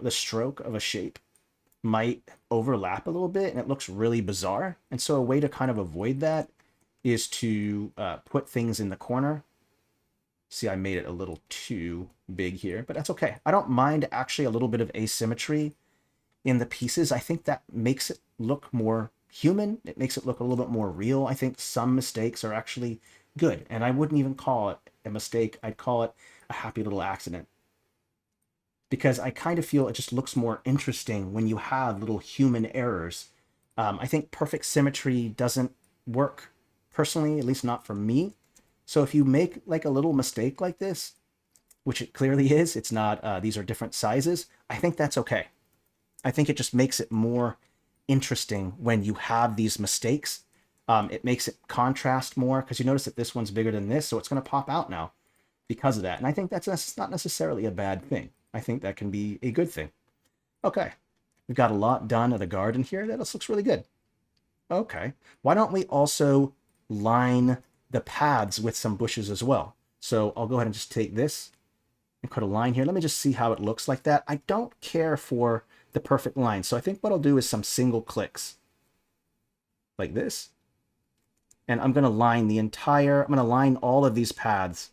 the stroke of a shape might overlap a little bit and it looks really bizarre. And so a way to kind of avoid that is to put things in the corner. See, I made it a little too big here, but that's okay. I don't mind actually a little bit of asymmetry in the pieces. I think that makes it look more human. It makes it look a little bit more real. I think some mistakes are actually good, and I wouldn't even call it a mistake. I'd call it a happy little accident, because I kind of feel it just looks more interesting when you have little human errors. I think perfect symmetry doesn't work personally, at least not for me. So if you make like a little mistake like this, which it clearly is, it's not, these are different sizes, I think that's okay. I think it just makes it more interesting when you have these mistakes. It makes it contrast more because you notice that this one's bigger than this, so it's going to pop out now because of that. And I think that's not necessarily a bad thing. I think that can be a good thing. Okay, we've got a lot done of the garden here. That looks really good. Okay, why don't we also line the paths with some bushes as well? So I'll go ahead and just take this and put a line here. Let me just see how it looks like that. I don't care for the perfect line. So I think what I'll do is some single clicks like this. And I'm going to line I'm going to line all of these paths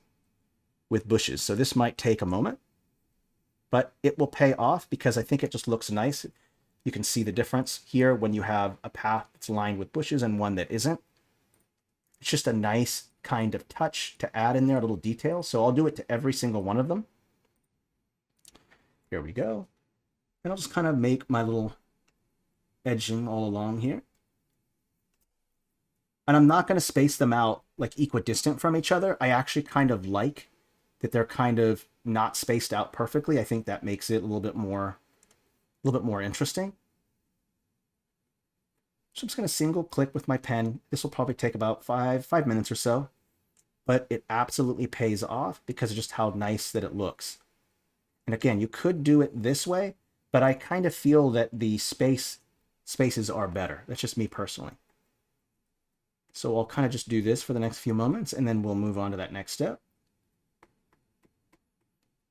with bushes. So this might take a moment, but it will pay off because I think it just looks nice. You can see the difference here when you have a path that's lined with bushes and one that isn't. It's just a nice kind of touch to add in there, a little detail. So I'll do it to every single one of them. Here we go. And I'll just kind of make my little edging all along here. And I'm not going to space them out like equidistant from each other. I actually kind of like that they're kind of not spaced out perfectly. I think that makes it a little bit more interesting. So I'm just going to single click with my pen. This will probably take about five minutes or so, but it absolutely pays off because of just how nice that it looks. And again, you could do it this way, but I kind of feel that the spaces are better. That's just me personally. So I'll kind of just do this for the next few moments, and then we'll move on to that next step,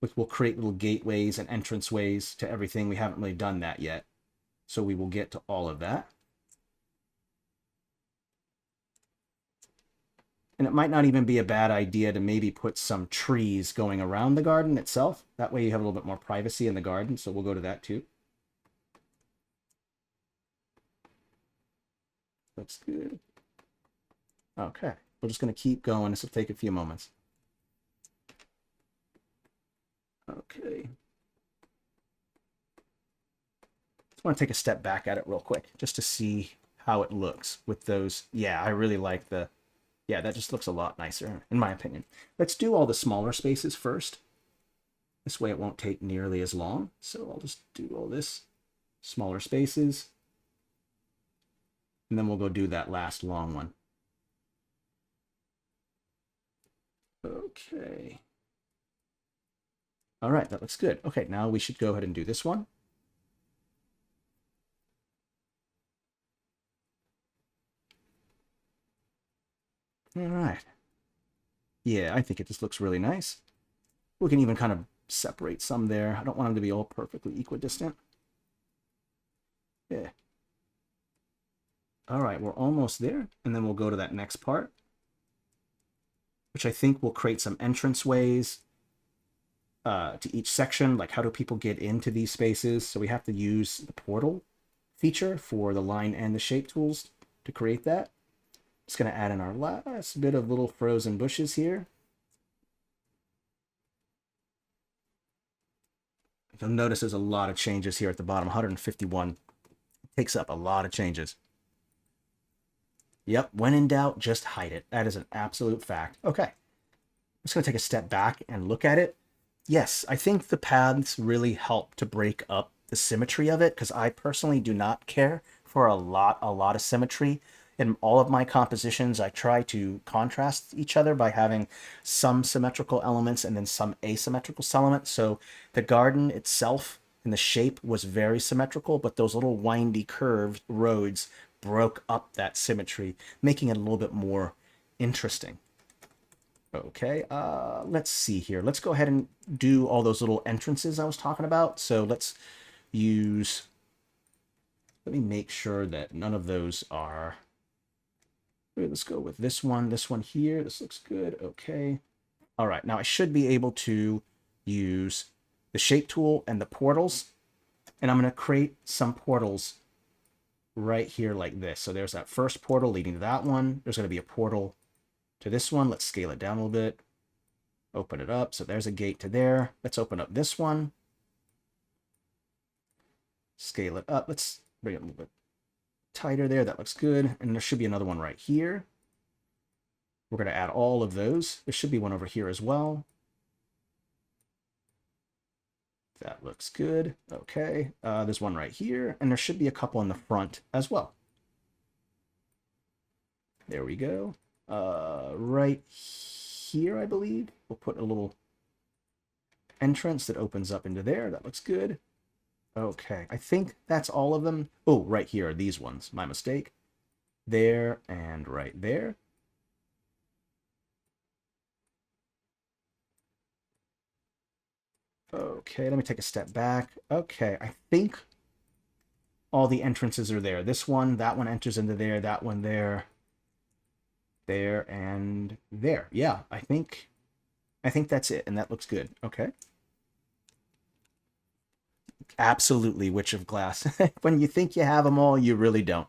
which will create little gateways and entranceways to everything. We haven't really done that yet, so we will get to all of that. And it might not even be a bad idea to maybe put some trees going around the garden itself. That way you have a little bit more privacy in the garden, so we'll go to that too. That's good. Okay, we're just going to keep going. This will take a few moments. Okay. Just want to take a step back at it real quick just to see how it looks with those. Yeah, I really like yeah, that just looks a lot nicer in my opinion. Let's do all the smaller spaces first. This way it won't take nearly as long. So I'll just do all this smaller spaces. And then we'll go do that last long one. Okay. All right, that looks good. Okay, now we should go ahead and do this one. All right. Yeah, I think it just looks really nice. We can even kind of separate some there. I don't want them to be all perfectly equidistant. Yeah. All right, we're almost there. And then we'll go to that next part, which I think will create some entranceways to each section. Like, how do people get into these spaces? So we have to use the portal feature for the line and the shape tools to create that. Just going to add in our last bit of little frozen bushes here. You'll notice there's a lot of changes here at the bottom. 151 takes up a lot of changes. Yep, when in doubt, just hide it. That is an absolute fact. Okay, I'm just going to take a step back and look at it. Yes, I think the paths really help to break up the symmetry of it, because I personally do not care for a lot of symmetry. In all of my compositions, I try to contrast each other by having some symmetrical elements and then some asymmetrical elements. So the garden itself and the shape was very symmetrical, but those little windy curved roads broke up that symmetry, making it a little bit more interesting. Okay, let's see here. Let's go ahead and do all those little entrances I was talking about. So let's use, let me make sure that none of those are, let's go with this one here. This looks good. Okay. All right, now I should be able to use the shape tool and the portals, and I'm going to create some portals right here like this. So there's that first portal leading to that one. There's going to be a portal to this one. Let's scale it down a little bit. Open it up. So there's a gate to there. Let's open up this one. Scale it up. Let's bring it a little bit tighter there. That looks good. And there should be another one right here. We're going to add all of those. There should be one over here as well. That looks good. Okay. There's one right here. And there should be a couple in the front as well. There we go. Right here, I believe. We'll put a little entrance that opens up into there. That looks good. Okay, I think that's all of them. Oh, right here are these ones. My mistake. There and right there. Okay, let me take a step back. Okay, I think all the entrances are there. This one, that one enters into there, that one there. There and there. Yeah, I think that's it, and that looks good. Okay. Absolutely, Witch of Glass. When you think you have them all, you really don't.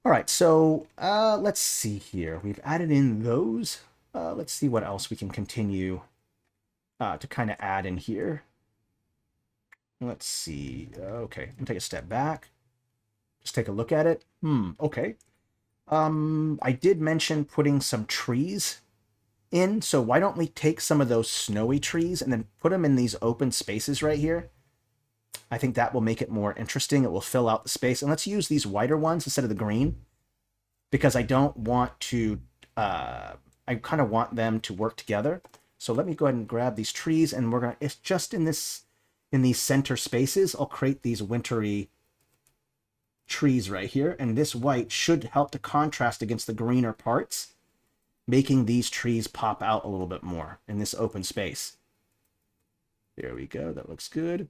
All right, so let's see here. We've added in those. Let's see what else we can continue to kind of add in here. Let's see. Okay, I'm gonna take a step back. Just take a look at it. Okay. I did mention putting some trees in, so why don't we take some of those snowy trees and then put them in these open spaces right here? I think that will make it more interesting. It will fill out the space. And let's use these whiter ones instead of the green, because I don't want to, I kind of want them to work together. So let me go ahead and grab these trees, and we're going to, it's just in these center spaces, I'll create these wintry trees right here, and this white should help to contrast against the greener parts, making these trees pop out a little bit more in this open space. There we go. That looks good.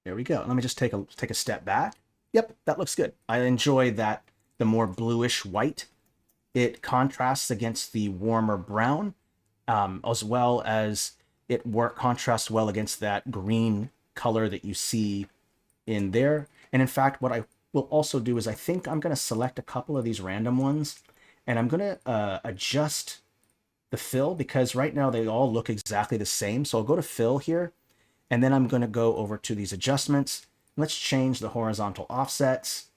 There we go. Let me just take a step back. Yep, that looks good. I enjoy that the more bluish white, it contrasts against the warmer brown, as well as it contrasts well against that green color that you see in there. And in fact, what I will also do is I think I'm going to select a couple of these random ones, and I'm going to adjust the fill, because right now they all look exactly the same. So I'll go to fill here, and then I'm going to go over to these adjustments. Let's change the horizontal offsets,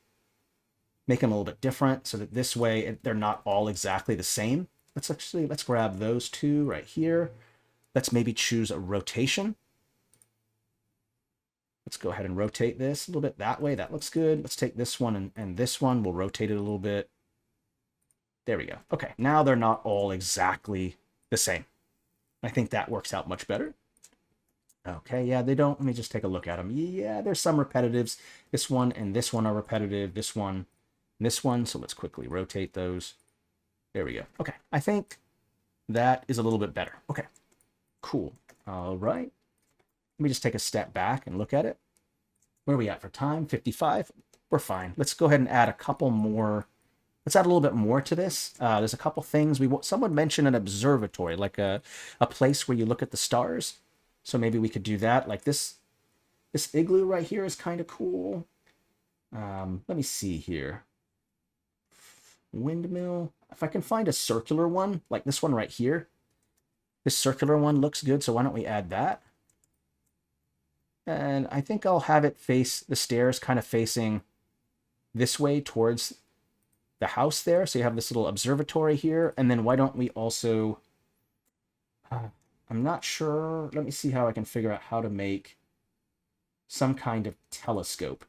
make them a little bit different so that this way they're not all exactly the same. Let's grab those two right here. Let's maybe choose a rotation. Let's go ahead and rotate this a little bit that way. That looks good. Let's take this one and this one. We'll rotate it a little bit. There we go. Okay, now they're not all exactly the same. I think that works out much better. Okay, yeah, they don't. Let me just take a look at them. Yeah, there's some repetitives. This one and this one are repetitive. This one and this one. So let's quickly rotate those. There we go. Okay, I think that is a little bit better. Okay, cool. All right. Let me just take a step back and look at it. Where are we at for time? 55. We're fine. Let's go ahead and add a couple more. Let's add a little bit more to this. There's a couple things. Someone mentioned an observatory, like a place where you look at the stars. So maybe we could do that. Like this igloo right here is kind of cool. Let me see here. Windmill. If I can find a circular one, like this one right here. This circular one looks good, so why don't we add that? And I think I'll have it face the stairs kind of facing this way towards the house there. So you have this little observatory here. And then why don't we also... I'm not sure. Let me see how I can figure out how to make some kind of telescope.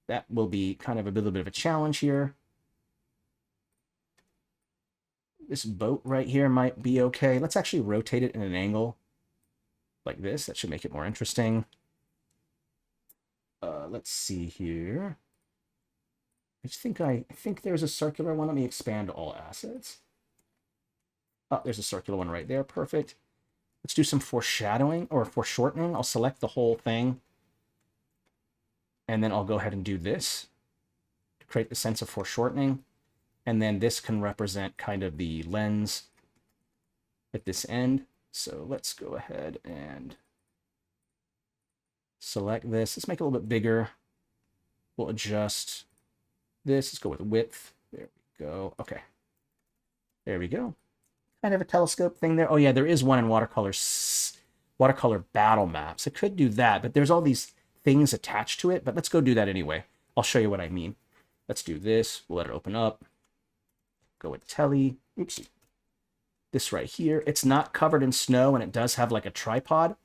That will be kind of a little bit of a challenge here. This boat right here might be okay. Let's actually rotate it in an angle like this. That should make it more interesting. Let's see here. I think there's a circular one. Let me expand all assets. Oh, there's a circular one right there. Perfect. Let's do some foreshadowing or foreshortening. I'll select the whole thing. And then I'll go ahead and do this to create the sense of foreshortening. And then this can represent kind of the lens at this end. So let's go ahead and select this. Let's make it a little bit bigger. We'll adjust this. Let's go with width. There we go. Okay. There we go. Kind of a telescope thing there. Oh yeah, there is one in watercolor battle maps. I could do that, but there's all these things attached to it, but let's go do that anyway. I'll show you what I mean. Let's do this. We'll let it open up. Go with telly. Oopsie. This right here. It's not covered in snow, and it does have like a tripod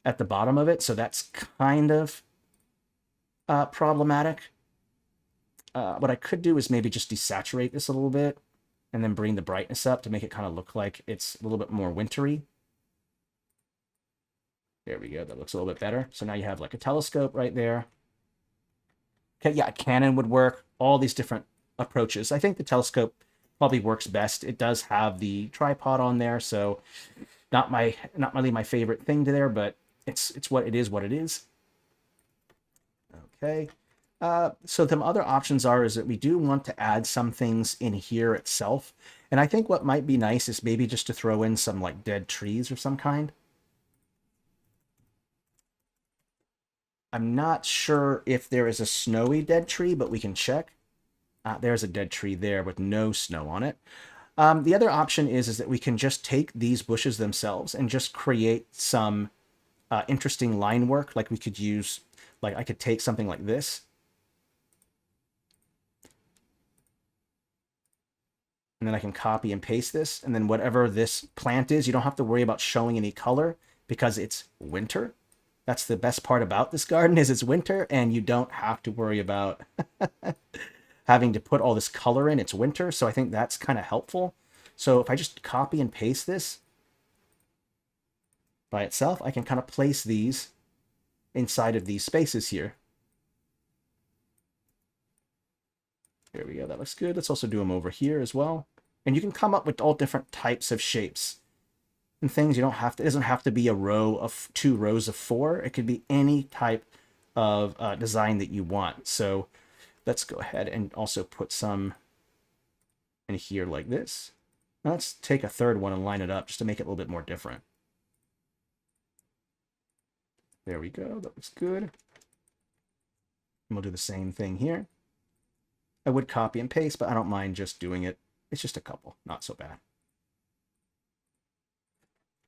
at the bottom of it, so that's kind of problematic. What I could do is maybe just desaturate this a little bit and then bring the brightness up to make it kind of look like it's a little bit more wintry. There we go. That looks a little bit better. So now you have like a telescope right there. Okay, yeah, a Canon would work. All these different approaches. I think the telescope probably works best. It does have the tripod on there, so not really my favorite thing to there, but it's what it is. What it is. Okay. So some other options is that we do want to add some things in here itself. And I think what might be nice is maybe just to throw in some like dead trees or some kind. I'm not sure if there is a snowy dead tree, but we can check. There's a dead tree there with no snow on it. The other option is that we can just take these bushes themselves and just create some interesting line work. Like we could use, like I could take something like this. And then I can copy and paste this. And then whatever this plant is, you don't have to worry about showing any color because it's winter. That's the best part about this garden is it's winter and you don't have to worry about having to put all this color in. It's winter. So I think that's kind of helpful. So if I just copy and paste this by itself, I can kind of place these inside of these spaces here. There we go. That looks good. Let's also do them over here as well. And you can come up with all different types of shapes and things. You don't have to, it doesn't have to be a row of 2 rows of 4. It could be any type of design that you want. So let's go ahead and also put some in here like this. Now let's take a third one and line it up just to make it a little bit more different. There we go. That looks good. And we'll do the same thing here. I would copy and paste, but I don't mind just doing it. It's just a couple, not so bad.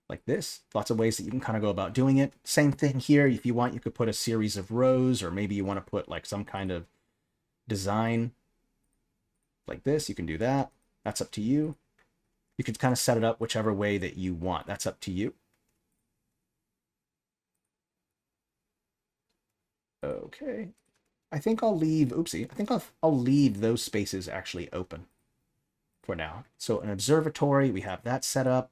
Like this. Lots of ways that you can kind of go about doing it. Same thing here. If you want, you could put a series of rows, or maybe you want to put like some kind of design like this. You can do that. That's up to you. You could kind of set it up whichever way that you want. That's up to you. Okay. I think I'll leave, oopsie, I think I'll leave those spaces actually open for now. So an observatory, we have that set up.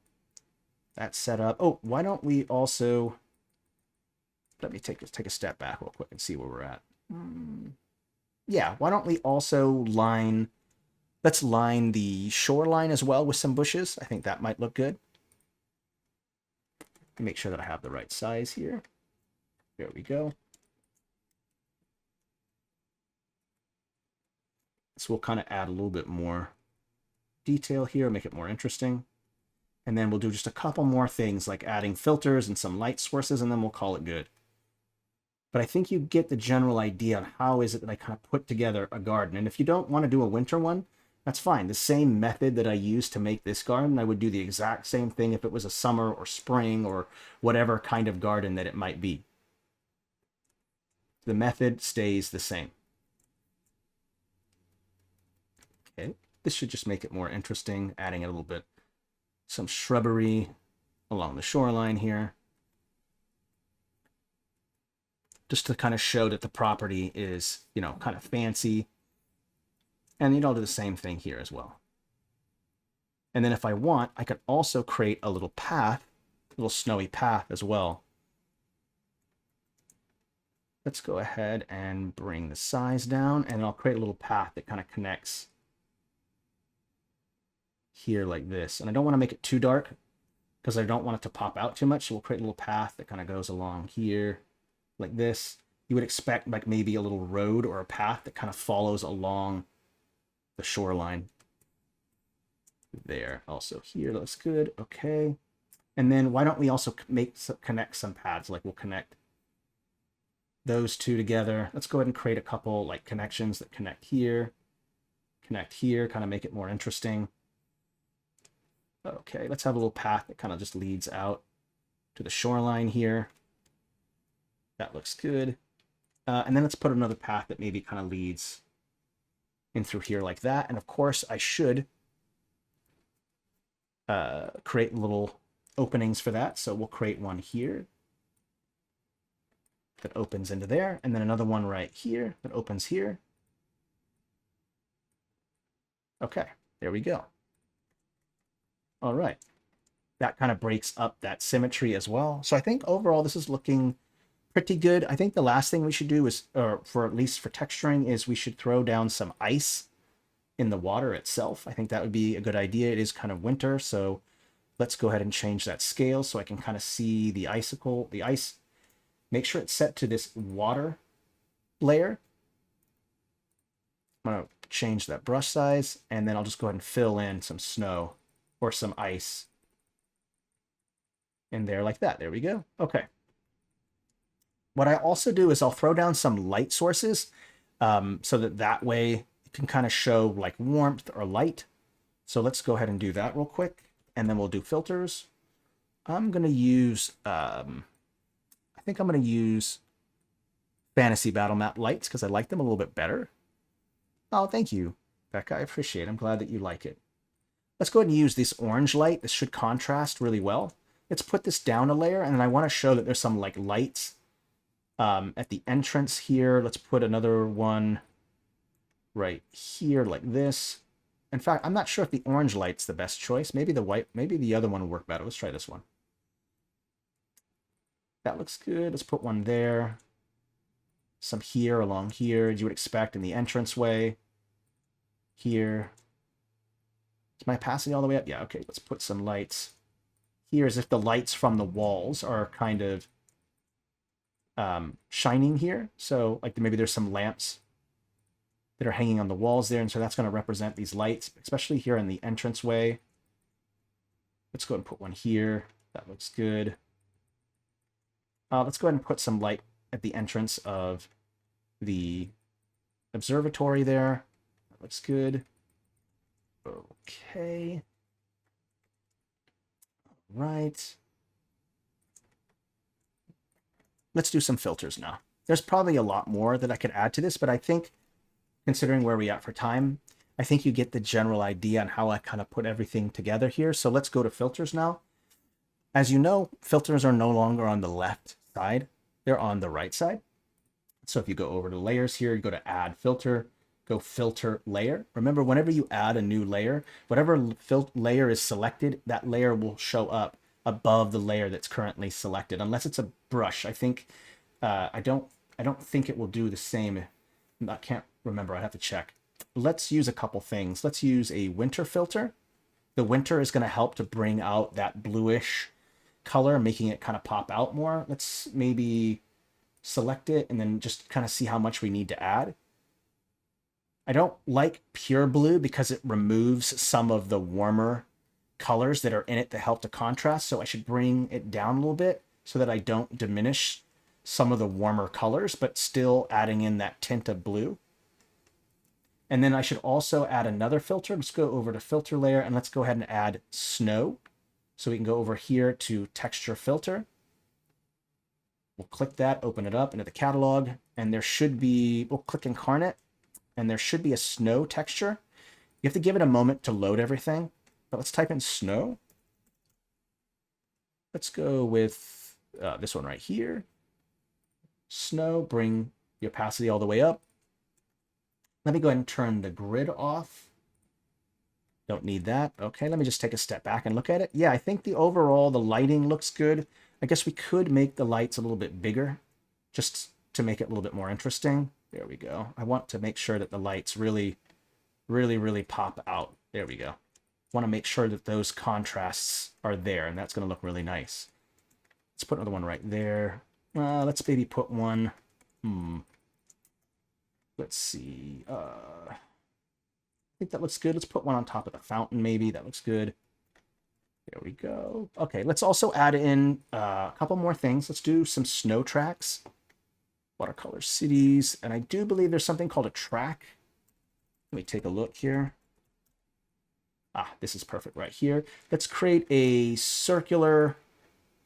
That's set up. Oh, why don't we also, let me take a step back real quick and see where we're at. Yeah, why don't we also let's line the shoreline as well with some bushes. I think that might look good. Make sure that I have the right size here. There we go. So we'll kind of add a little bit more detail here, make it more interesting. And then we'll do just a couple more things like adding filters and some light sources, and then we'll call it good. But I think you get the general idea on how is it that I kind of put together a garden. And if you don't want to do a winter one, that's fine. The same method that I used to make this garden, I would do the exact same thing if it was a summer or spring or whatever kind of garden that it might be. The method stays the same. Okay, this should just make it more interesting, adding a little bit, some shrubbery along the shoreline here. Just to kind of show that the property is, you know, kind of fancy. And I'll do the same thing here as well. And then if I want, I could also create a little path little snowy path as well. Let's go ahead and bring the size down, and I'll create a little path that kind of connects here like this. And I don't want to make it too dark because I don't want it to pop out too much. So we'll create a little path that kind of goes along here like this. You would expect like maybe a little road or a path that kind of follows along the shoreline. There, also here looks good. Okay. And then why don't we also connect some paths? Like we'll connect those two together. Let's go ahead and create a couple like connections that connect here, kind of make it more interesting. Okay, let's have a little path that kind of just leads out to the shoreline here. That looks good. And then let's put another path that maybe kind of leads in through here like that. And of course, I should create little openings for that. So we'll create one here that opens into there, and then another one right here that opens here. Okay, there we go. All right. That kind of breaks up that symmetry as well. So I think overall this is looking pretty good. I think the last thing we should do is, or for at least for texturing, is we should throw down some ice in the water itself. I think that would be a good idea. It is kind of winter, so let's go ahead and change that scale so I can kind of see the icicle, the ice. Make sure it's set to this water layer. I'm going to change that brush size, and then I'll just go ahead and fill in some snow or some ice in there like that. There we go. Okay. What I also do is I'll throw down some light sources so that way it can kind of show like warmth or light. So let's go ahead and do that real quick, and then we'll do filters. I'm going to use, I think I'm going to use Fantasy Battle Map lights because I like them a little bit better. Oh, thank you, Becca. I appreciate it. I'm glad that you like it. Let's go ahead and use this orange light. This should contrast really well. Let's put this down a layer, and then I want to show that there's some like lights at the entrance here. Let's put another one right here like this. In fact, I'm not sure if the orange light's the best choice. Maybe the white, maybe the other one will work better. Let's try this one. That looks good. Let's put one there. Some here along here, as you would expect in the entranceway. Here. Is my opacity all the way up? Yeah, okay. Let's put some lights here as if the lights from the walls are kind of shining here. So like maybe there's some lamps that are hanging on the walls there, and so that's going to represent these lights, especially here in the entranceway. Let's go ahead and put one here. That looks good. Let's go ahead and put some light at the entrance of the observatory there. That looks good. Okay. All right. Let's do some filters now. There's probably a lot more that I could add to this, but I think, considering where we're at for time, I think you get the general idea on how I kind of put everything together here. So let's go to filters now. As you know, filters are no longer on the left side. They're on the right side. So if you go over to layers here, you go to add filter, go filter layer. Remember, whenever you add a new layer, whatever layer is selected, that layer will show up above the layer that's currently selected, unless it's a brush. I think I don't think it will do the same. I can't remember. I have to check. Let's use a couple things. Let's use a winter filter. The winter is going to help to bring out that bluish color, making it kind of pop out more. Let's maybe select it and then just kind of see how much we need to add. I don't like pure blue because it removes some of the warmer colors that are in it to help to contrast. So I should bring it down a little bit so that I don't diminish some of the warmer colors, but still adding in that tint of blue. And then I should also add another filter. Let's go over to filter layer and let's go ahead and add snow. So we can go over here to texture filter. We'll click that, open it up into the catalog, and there should be, we'll click Inkarnate, and there should be a snow texture. You have to give it a moment to load everything, but let's type in snow. Let's go with this one right here. Snow, bring the opacity all the way up. Let me go ahead and turn the grid off. Don't need that. Okay, let me just take a step back and look at it. Yeah, I think the overall, the lighting looks good. I guess we could make the lights a little bit bigger just to make it a little bit more interesting. There we go. I want to make sure that the lights really, really pop out. There we go. Want to make sure that those contrasts are there, and that's going to look really nice. Let's put another one right there. Let's maybe put one. Let's see. I think that looks good. Let's put one on top of the fountain, maybe. That looks good. There we go. Okay, let's also add in a couple more things. Let's do some snow tracks. Watercolor cities. And I do believe there's something called a track. Let me take a look here. This is perfect right here. Let's create a circular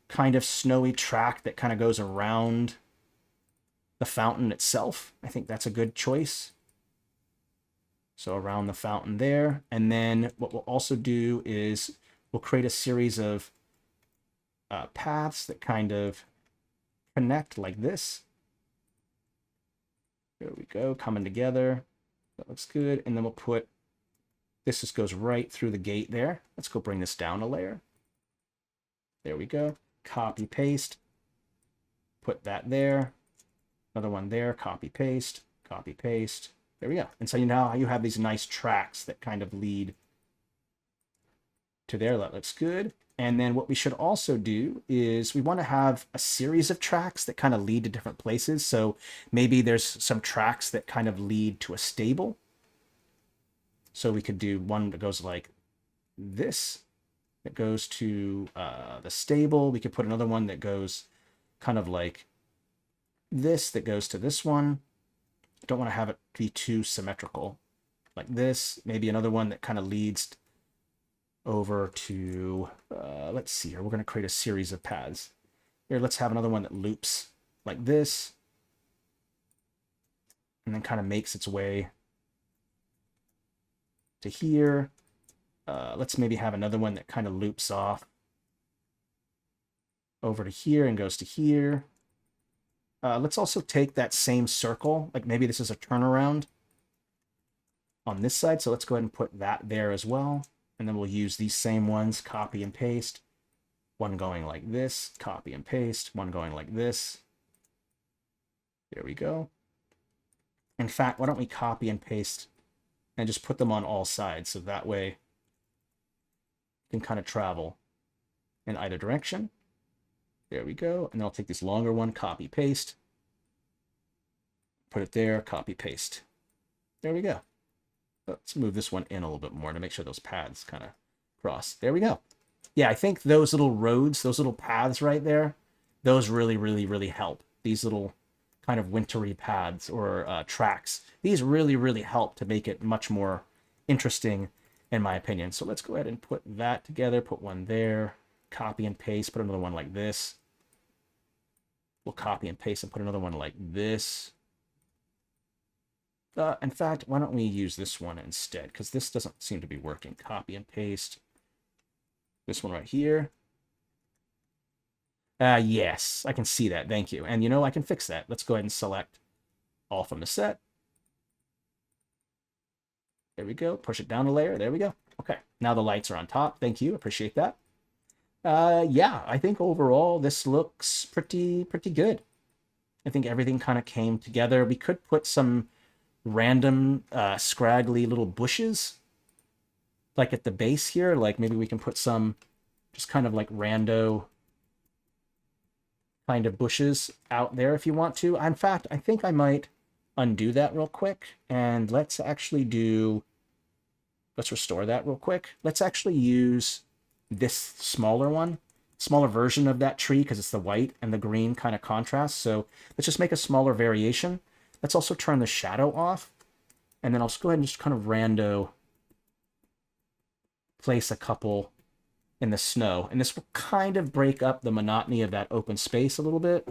kind of snowy track that kind of goes around the fountain itself. I think that's a good choice. So around the fountain there. And then what we'll also do is we'll create a series of paths that kind of connect like this. There we go, coming together. That looks good. And then we'll put, this just goes right through the gate there. Let's go bring this down a layer. There we go. Copy, paste. Put that there. Another one there, copy, paste, copy, paste. There we go. And so now you have these nice tracks that kind of lead to there. That looks good. And then what we should also do is we want to have a series of tracks that kind of lead to different places. So maybe there's some tracks that kind of lead to a stable. So we could do one that goes like this, that goes to the stable. We could put another one that goes kind of like this, that goes to this one. I don't want to have it be too symmetrical. Like this, maybe another one that kind of leads over to, let's see here, we're going to create a series of paths. Here, let's have another one that loops like this, and then kind of makes its way to here. Let's maybe have another one that kind of loops off over to here and goes to here. Let's also take that same circle, like maybe this is a turnaround on this side, so let's go ahead and put that there as well. And then we'll use these same ones, copy and paste. One going like this, copy and paste. One going like this. There we go. In fact, why don't we copy and paste and just put them on all sides, so that way you can kind of travel in either direction. There we go. And then I'll take this longer one, copy, paste. Put it there, copy, paste. There we go. Let's move this one in a little bit more to make sure those paths kind of cross. There we go. Yeah, I think those little roads, those little paths right there, those really help. These little kind of wintry paths or tracks, these really help to make it much more interesting, in my opinion. So let's go ahead and put that together, put one there, copy and paste, put another one like this. We'll copy and paste and put another one like this. In fact, why don't we use this one instead? Because this doesn't seem to be working. Copy and paste. This one right here. Yes, I can see that. Thank you. And you know, I can fix that. Let's go ahead and select all from the set. There we go. Push it down a layer. There we go. Okay. Now the lights are on top. Thank you. Appreciate that. Yeah, I think overall this looks pretty good. I think everything kind of came together. We could put some random scraggly little bushes like at the base here. Like maybe we can put some just kind of like rando kind of bushes out there if you want to. In fact, I think I might undo that real quick, and let's restore that real quick. Let's actually use this smaller version of that tree, because it's the white and the green kind of contrast. So let's just make a smaller variation. Let's also turn the shadow off, and then I'll just go ahead and just kind of rando place a couple in the snow. And this will kind of break up the monotony of that open space a little bit.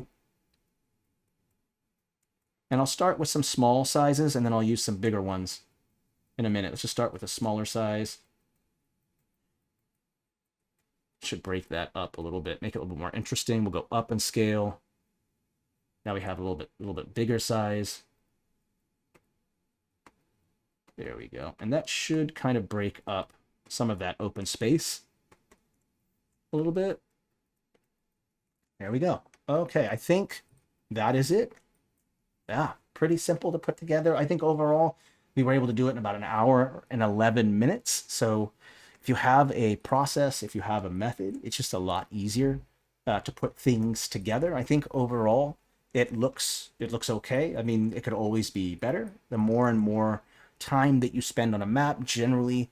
And I'll start with some small sizes, and then I'll use some bigger ones in a minute. Let's just start with a smaller size. Should break that up a little bit, make it a little bit more interesting. We'll go up in scale. Now we have a little bit bigger size. There we go. And that should kind of break up some of that open space a little bit. There we go. Okay, I think that is it. Yeah, pretty simple to put together. I think overall we were able to do it in about an hour and 11 minutes. So if you have a process, if you have a method, it's just a lot easier to put things together. I think overall it looks okay. I mean, it could always be better. The more and more time that you spend on a map, generally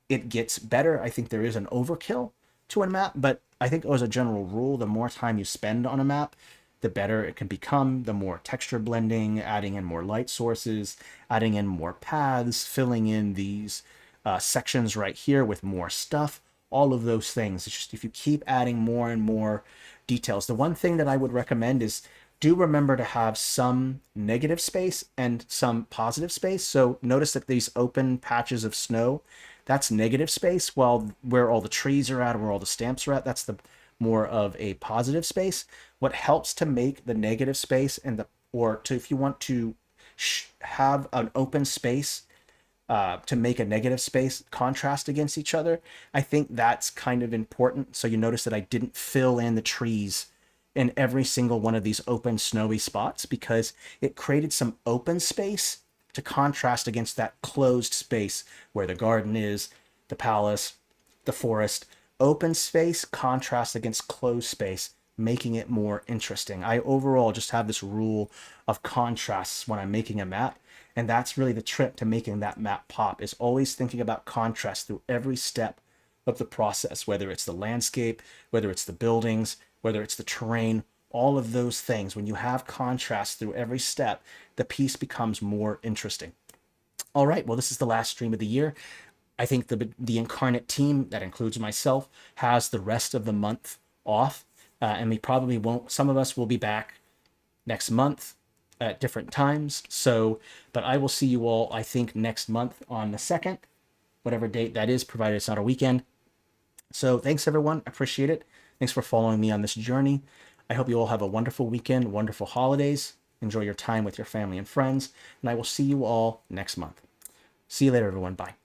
it gets better. I think there is an overkill to a map, but I think as a general rule, the more time you spend on a map, the better it can become, the more texture blending, adding in more light sources, adding in more paths, filling in these sections right here with more stuff, all of those things. It's just if you keep adding more and more details. The one thing that I would recommend is do remember to have some negative space and some positive space. So notice that these open patches of snow, that's negative space, while where all the trees are at, where all the stamps are at, that's the more of a positive space. What helps to make the negative space and the, or to, if you want to have an open space to make a negative space contrast against each other, I think that's kind of important. So you notice that I didn't fill in the trees in every single one of these open snowy spots because it created some open space to contrast against that closed space where the garden is, the palace, the forest. Open space contrasts against closed space, making it more interesting. I overall just have this rule of contrasts when I'm making a map, and that's really the trick to making that map pop, is always thinking about contrast through every step of the process, whether it's the landscape, whether it's the buildings, whether it's the terrain, all of those things. When you have contrast through every step, the piece becomes more interesting. All right, well, this is the last stream of the year. I think the Inkarnate team, that includes myself, has the rest of the month off, and we probably won't. Some of us will be back next month at different times. So, but I will see you all, I think, next month on the 2nd, whatever date that is, provided it's not a weekend. So thanks, everyone. I appreciate it. Thanks for following me on this journey. I hope you all have a wonderful weekend, wonderful holidays. Enjoy your time with your family and friends, and I will see you all next month. See you later, everyone. Bye.